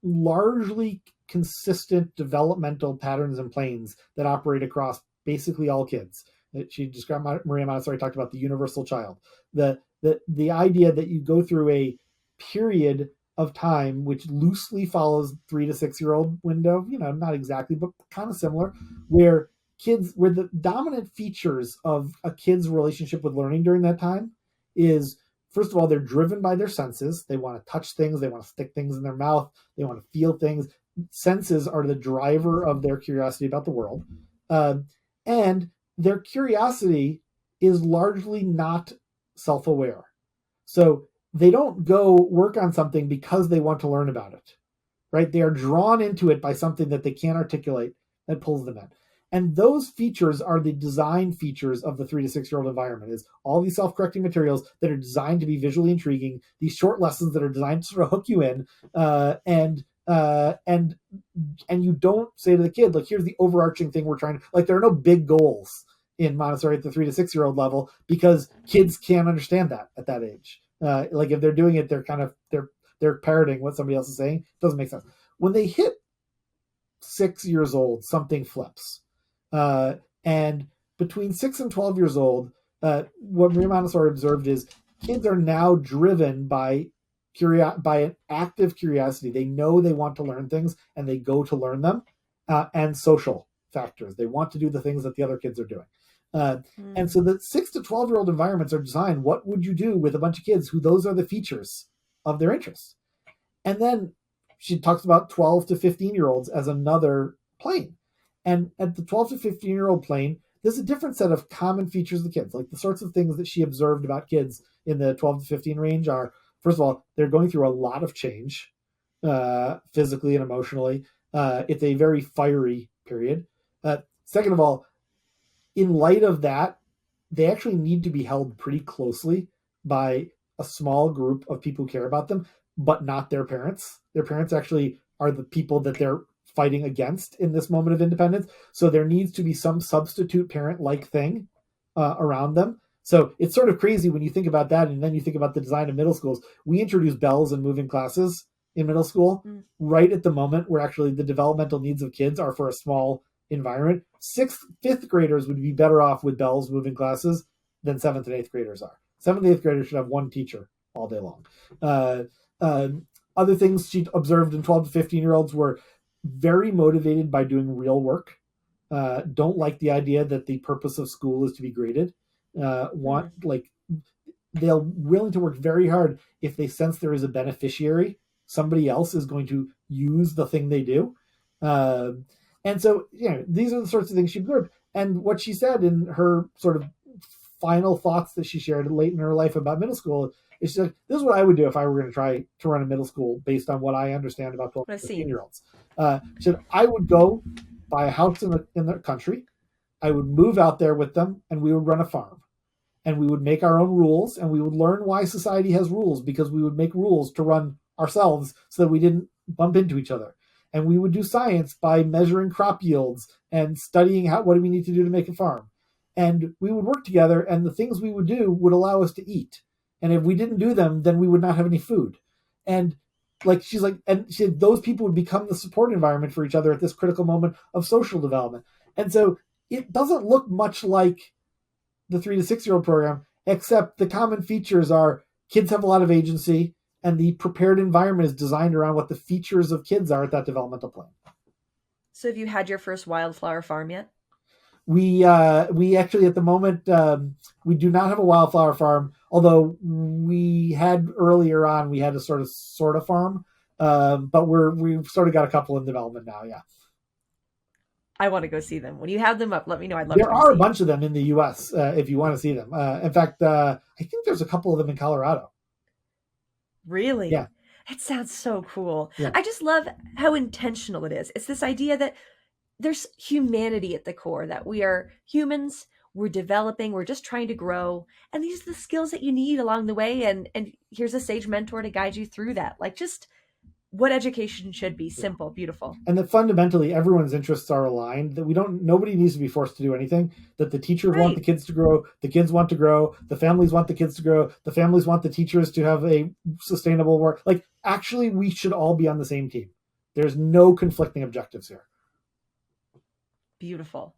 largely consistent developmental patterns and planes that operate across basically all kids. She described, Maria Montessori talked about the universal child. The idea that you go through a period of time which loosely follows 3 to 6 year old window, not exactly, but kind of similar, where the dominant features of a kid's relationship with learning during that time is, first of all, they're driven by their senses. They want to touch things. They want to stick things in their mouth. They want to feel things. Senses are the driver of their curiosity about the world. And their curiosity is largely not self-aware. So they don't go work on something because they want to learn about it, right? They are drawn into it by something that they can't articulate that pulls them in. And those features are the design features of the 3 to 6 year old environment, is all these self-correcting materials that are designed to be visually intriguing, these short lessons that are designed to sort of hook you in, and you don't say to the kid, like, here's the overarching thing we're trying to, like, there are no big goals in Montessori at the 3 to 6 year old level, because kids can't understand that at that age. Like, if they're doing it, they're parroting what somebody else is saying. It doesn't make sense. When they hit 6 years old, something flips. And between 6 and 12 years old, what Maria Montessori observed is kids are now driven by an active curiosity. They know they want to learn things, and they go to learn them, and social factors. They want to do the things that the other kids are doing. And so the 6 to 12 year old environments are designed, what would you do with a bunch of kids who those are the features of their interests? And then she talks about 12 to 15 year olds as another plane. And at the 12 to 15 year old plane, there's a different set of common features of the kids. Like, the sorts of things that she observed about kids in the 12 to 15 range are, first of all, they're going through a lot of change, physically and emotionally. It's a very fiery period. Second of all, in light of that, they actually need to be held pretty closely by a small group of people who care about them, but not their parents. Their parents actually are the people that they're fighting against in this moment of independence. So there needs to be some substitute parent-like thing around them. So it's sort of crazy when you think about that, and then you think about the design of middle schools. We introduce bells and moving classes in middle school right at the moment where actually the developmental needs of kids are for a small environment. Fifth graders would be better off with bells, moving classes than 7th and 8th graders are. 7th and 8th graders should have one teacher all day long. Other things she observed in 12 to 15 year olds were very motivated by doing real work. Don't like the idea that the purpose of school is to be graded. They're willing to work very hard if they sense there is a beneficiary. Somebody else is going to use the thing they do. And so, these are the sorts of things she observed. And what she said in her sort of final thoughts that she shared late in her life about middle school is, she's like, this is what I would do if I were going to try to run a middle school based on what I understand about 12 to 15 year olds. She said, I would go buy a house in the country. I would move out there with them, and we would run a farm. And we would make our own rules, and we would learn why society has rules, because we would make rules to run ourselves so that we didn't bump into each other. And we would do science by measuring crop yields and studying what do we need to do to make a farm. And we would work together, and the things we would do would allow us to eat. And if we didn't do them, then we would not have any food. And she's like, and she said those people would become the support environment for each other at this critical moment of social development. And so it doesn't look much like the 3 to 6 year old program, except the common features are kids have a lot of agency, and the prepared environment is designed around what the features of kids are at that developmental plane. So have you had your first wildflower farm yet? We actually, at the moment, we do not have a wildflower farm, although we had earlier on, we had a sort of farm, but we've sort of got a couple in development now. Yeah. I want to go see them. When you have them up, let me know. I'd love to. There are a bunch of them in the U.S. If you want to see them. In fact, I think there's a couple of them in Colorado. Really? Yeah. It sounds so cool. Yeah. I just love how intentional it is. It's this idea that there's humanity at the core, that we are humans, we're developing, we're just trying to grow. And these are the skills that you need along the way. And here's a sage mentor to guide you through that. Like, just what education should be: simple, beautiful. And that fundamentally everyone's interests are aligned, that nobody needs to be forced to do anything, that the teachers want the kids to grow, the kids want to grow, the families want the kids to grow, the families want the teachers to have a sustainable work. Like, actually, we should all be on the same team. There's no conflicting objectives here. Beautiful.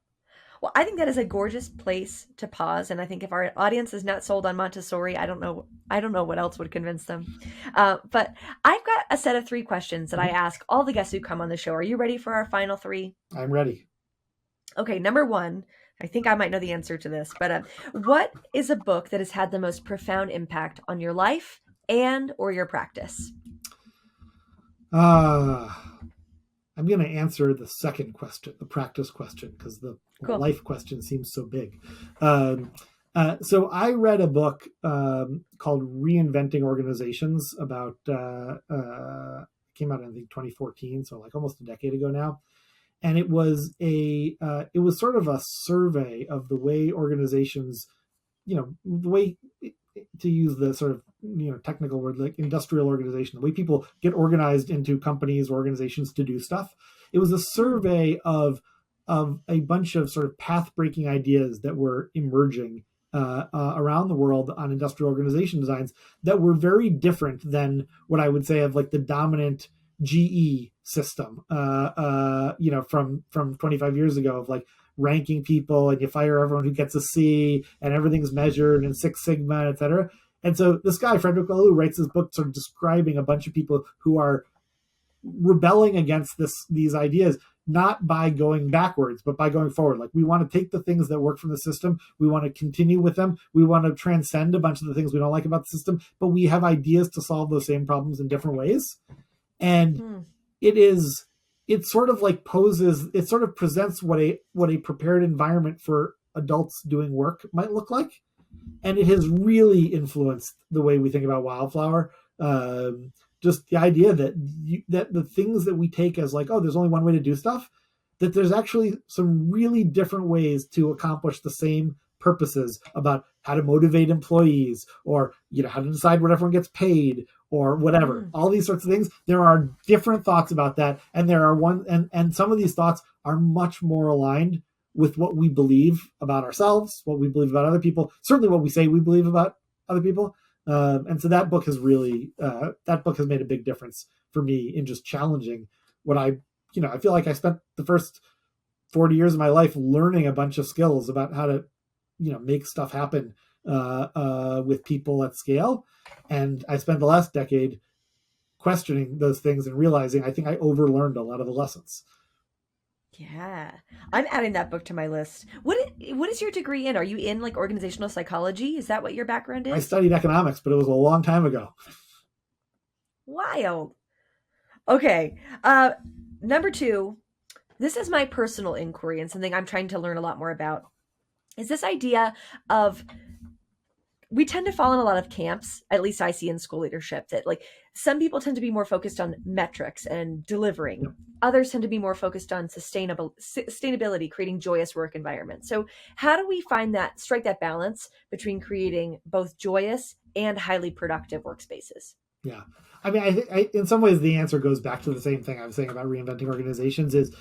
Well, I think that is a gorgeous place to pause. And I think if our audience is not sold on Montessori, I don't know what else would convince them. But I've got a set of 3 questions that I ask all the guests who come on the show. Are you ready for our final 3? I'm ready. Okay. Number 1, I think I might know the answer to this, but what is a book that has had the most profound impact on your life and or your practice? I'm going to answer the second question, the practice question, because the life question seems so big. So I read a book called Reinventing Organizations about, came out in, I think, 2014, so like almost a decade ago now. and it was sort of a survey of the way organizations, the way, to use the sort of technical word, like industrial organization, the way people get organized into companies or organizations to do stuff. It was a survey of a bunch of sort of path breaking ideas that were emerging around the world on industrial organization designs that were very different than what I would say of like the dominant GE system, from 25 years ago, of like ranking people and you fire everyone who gets a C and everything's measured in Six Sigma, et cetera. And so this guy, Frederick Laloux, writes this book sort of describing a bunch of people who are rebelling against these ideas, not by going backwards, but by going forward. Like, we want to take the things that work from the system, we want to continue with them, we want to transcend a bunch of the things we don't like about the system, but we have ideas to solve those same problems in different ways. And it sort of like it sort of presents what a prepared environment for adults doing work might look like. And it has really influenced the way we think about Wildflower. Just the idea that that the things that we take as like, oh, there's only one way to do stuff, that there's actually some really different ways to accomplish the same purposes about how to motivate employees, or how to decide what everyone gets paid, or whatever. All these sorts of things. There are different thoughts about that, and there are and some of these thoughts are much more aligned with what we believe about ourselves, what we believe about other people, certainly what we say we believe about other people. And so that book has made a big difference for me in just challenging what I feel like I spent the first 40 years of my life learning a bunch of skills about how to, make stuff happen with people at scale. And I spent the last decade questioning those things and realizing I think I overlearned a lot of the lessons. Yeah, I'm adding that book to my list. What is your degree in? Are you in like organizational psychology? Is that what your background is? I studied economics, but it was a long time ago. Wild. Okay. Number 2, this is my personal inquiry and something I'm trying to learn a lot more about, is this idea of, we tend to fall in a lot of camps, at least I see in school leadership, that like some people tend to be more focused on metrics and delivering. Yep. Others tend to be more focused on sustainability, creating joyous work environments. So how do we strike that balance between creating both joyous and highly productive workspaces? Yeah. I mean, I think in some ways the answer goes back to the same thing I was saying about reinventing organizations. Is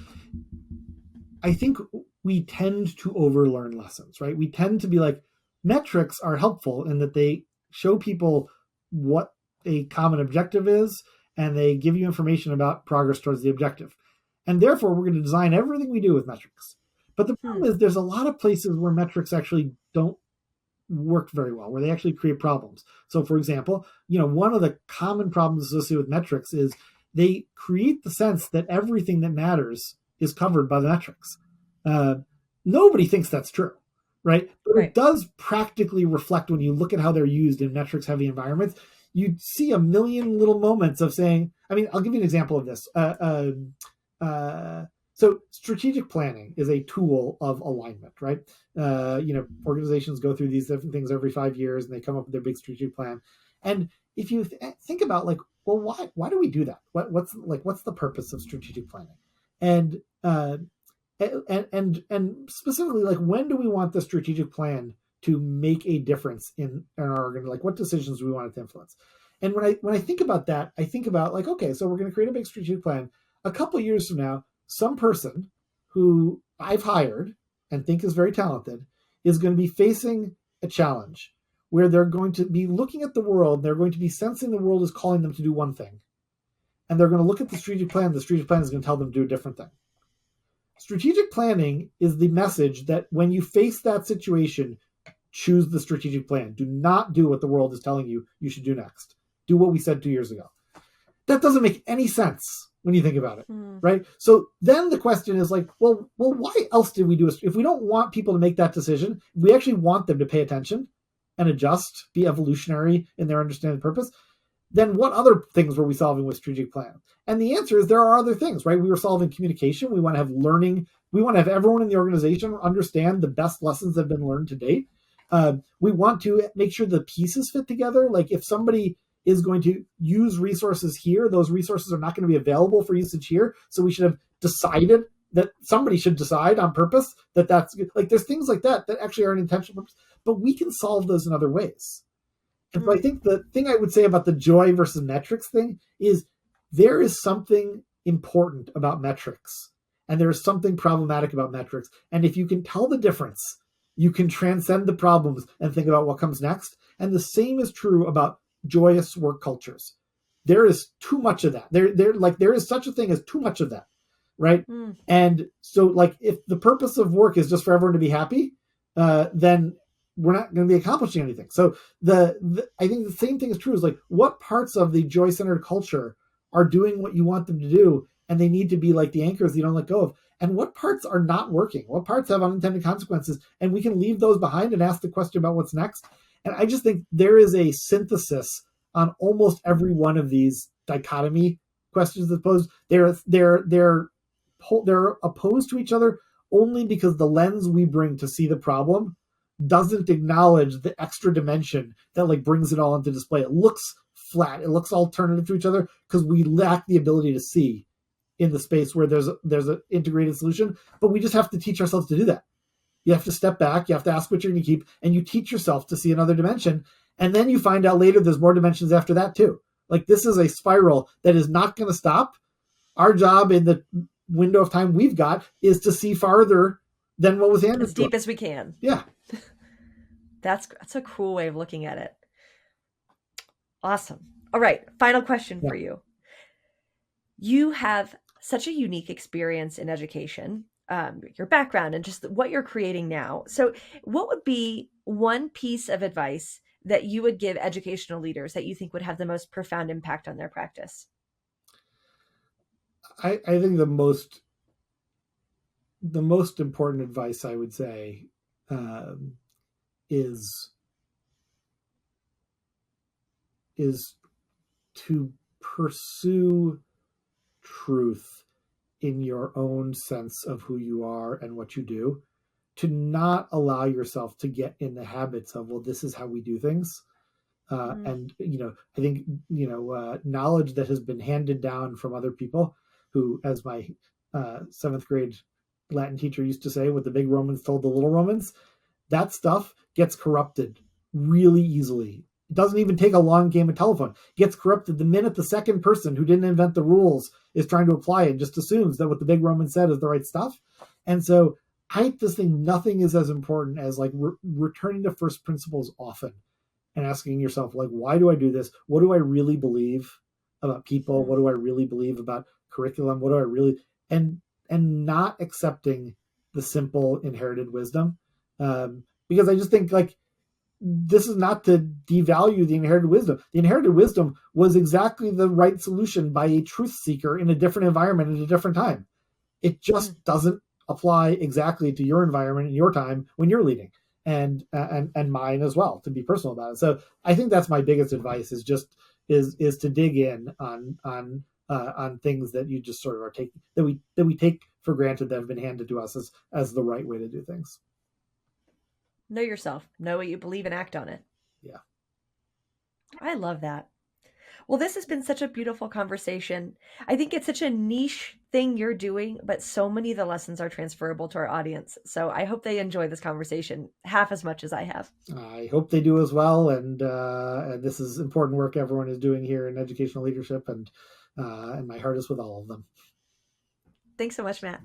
I think we tend to overlearn lessons, right? We tend to be like, metrics are helpful in that they show people what a common objective is, and they give you information about progress towards the objective. And therefore, we're going to design everything we do with metrics. But the problem is there's a lot of places where metrics actually don't work very well, where they actually create problems. So for example, one of the common problems associated with metrics is they create the sense that everything that matters is covered by the metrics. Nobody thinks that's true. Right. But It does practically reflect, when you look at how they're used in metrics heavy environments, you see a million little moments of saying, I mean, I'll give you an example of this. So strategic planning is a tool of alignment, right? Organizations go through these different things every 5 years and they come up with their big strategic plan. And if you think about like, well, why do we do that? What's the purpose of strategic planning? And specifically, like, when do we want the strategic plan to make a difference in our organization? Like, what decisions do we want it to influence? And when I think about that, I think about like, okay, so we're going to create a big strategic plan. A couple of years from now, some person who I've hired and think is very talented is going to be facing a challenge where they're going to be looking at the world. They're going to be sensing the world is calling them to do one thing. And they're going to look at the strategic plan. The strategic plan is going to tell them to do a different thing. Strategic planning is the message that when you face that situation, choose the strategic plan. Do not do what the world is telling you should do next. Do what we said 2 years ago. That doesn't make any sense when you think about it, right? So then the question is like, well, why else did we do it? If we don't want people to make that decision, if we actually want them to pay attention and adjust, be evolutionary in their understanding of purpose, then what other things were we solving with strategic plan? And the answer is there are other things, right? We were solving communication. We want to have learning. We want to have everyone in the organization understand the best lessons that have been learned to date. We want to make sure the pieces fit together. Like if somebody is going to use resources here, those resources are not going to be available for usage here. So we should have decided that somebody should decide on purpose that that's like, there's things like that actually are an intentional purpose, but we can solve those in other ways. And so I think the thing I would say about the joy versus metrics thing is there is something important about metrics and there is something problematic about metrics. And if you can tell the difference, you can transcend the problems and think about what comes next. And the same is true about joyous work cultures. There is too much of that. There is such a thing as too much of that, right? And so, like, if the purpose of work is just for everyone to be happy, then we're not going to be accomplishing anything. So I think the same thing is true. Is like, what parts of the joy-centered culture are doing what you want them to do, and they need to be like the anchors you don't let go of, and what parts are not working? What parts have unintended consequences? And we can leave those behind and ask the question about what's next. And I just think there is a synthesis on almost every one of these dichotomy questions that posed. They're opposed to each other only because the lens we bring to see the problem doesn't acknowledge the extra dimension that like brings it all into display. It looks flat. It looks alternative to each other because we lack the ability to see in the space where there's an integrated solution. But we just have to teach ourselves to do that. You have to step back. You have to ask what you're going to keep, and you teach yourself to see another dimension. And then you find out later there's more dimensions after that too. Like, this is a spiral that is not going to stop. Our job in the window of time we've got is to see farther than what was handed as deep as we can. Yeah. That's a cool way of looking at it. Awesome. All right. Final question for you. You have such a unique experience in education, your background and just what you're creating now. So what would be one piece of advice that you would give educational leaders that you think would have the most profound impact on their practice? I think the most important advice I would say is to pursue truth in your own sense of who you are and what you do, to not allow yourself to get in the habits of, well, this is how we do things. And, I think, knowledge that has been handed down from other people who, as my 7th grade Latin teacher used to say, what the big Romans told the little Romans, that stuff gets corrupted really easily. It doesn't even take a long game of telephone. It gets corrupted the minute the second person who didn't invent the rules is trying to apply it and just assumes that what the big Roman said is the right stuff. And so I just think nothing is as important as like returning to first principles often and asking yourself, like, why do I do this? What do I really believe about people? What do I really believe about curriculum? What do I really, and not accepting the simple inherited wisdom. Because I just think, like, this is not to devalue the inherited wisdom. The inherited wisdom was exactly the right solution by a truth seeker in a different environment at a different time. It just doesn't apply exactly to your environment and your time when you're leading, and mine as well, to be personal about it. So I think that's my biggest advice is to dig in on things that you just sort of are taking, that we take for granted, that have been handed to us as the right way to do things. Know yourself, know what you believe, and act on it. Yeah. I love that. Well, this has been such a beautiful conversation. I think it's such a niche thing you're doing, but so many of the lessons are transferable to our audience. So I hope they enjoy this conversation half as much as I have. I hope they do as well. And this is important work everyone is doing here in educational leadership, and my heart is with all of them. Thanks so much, Matt.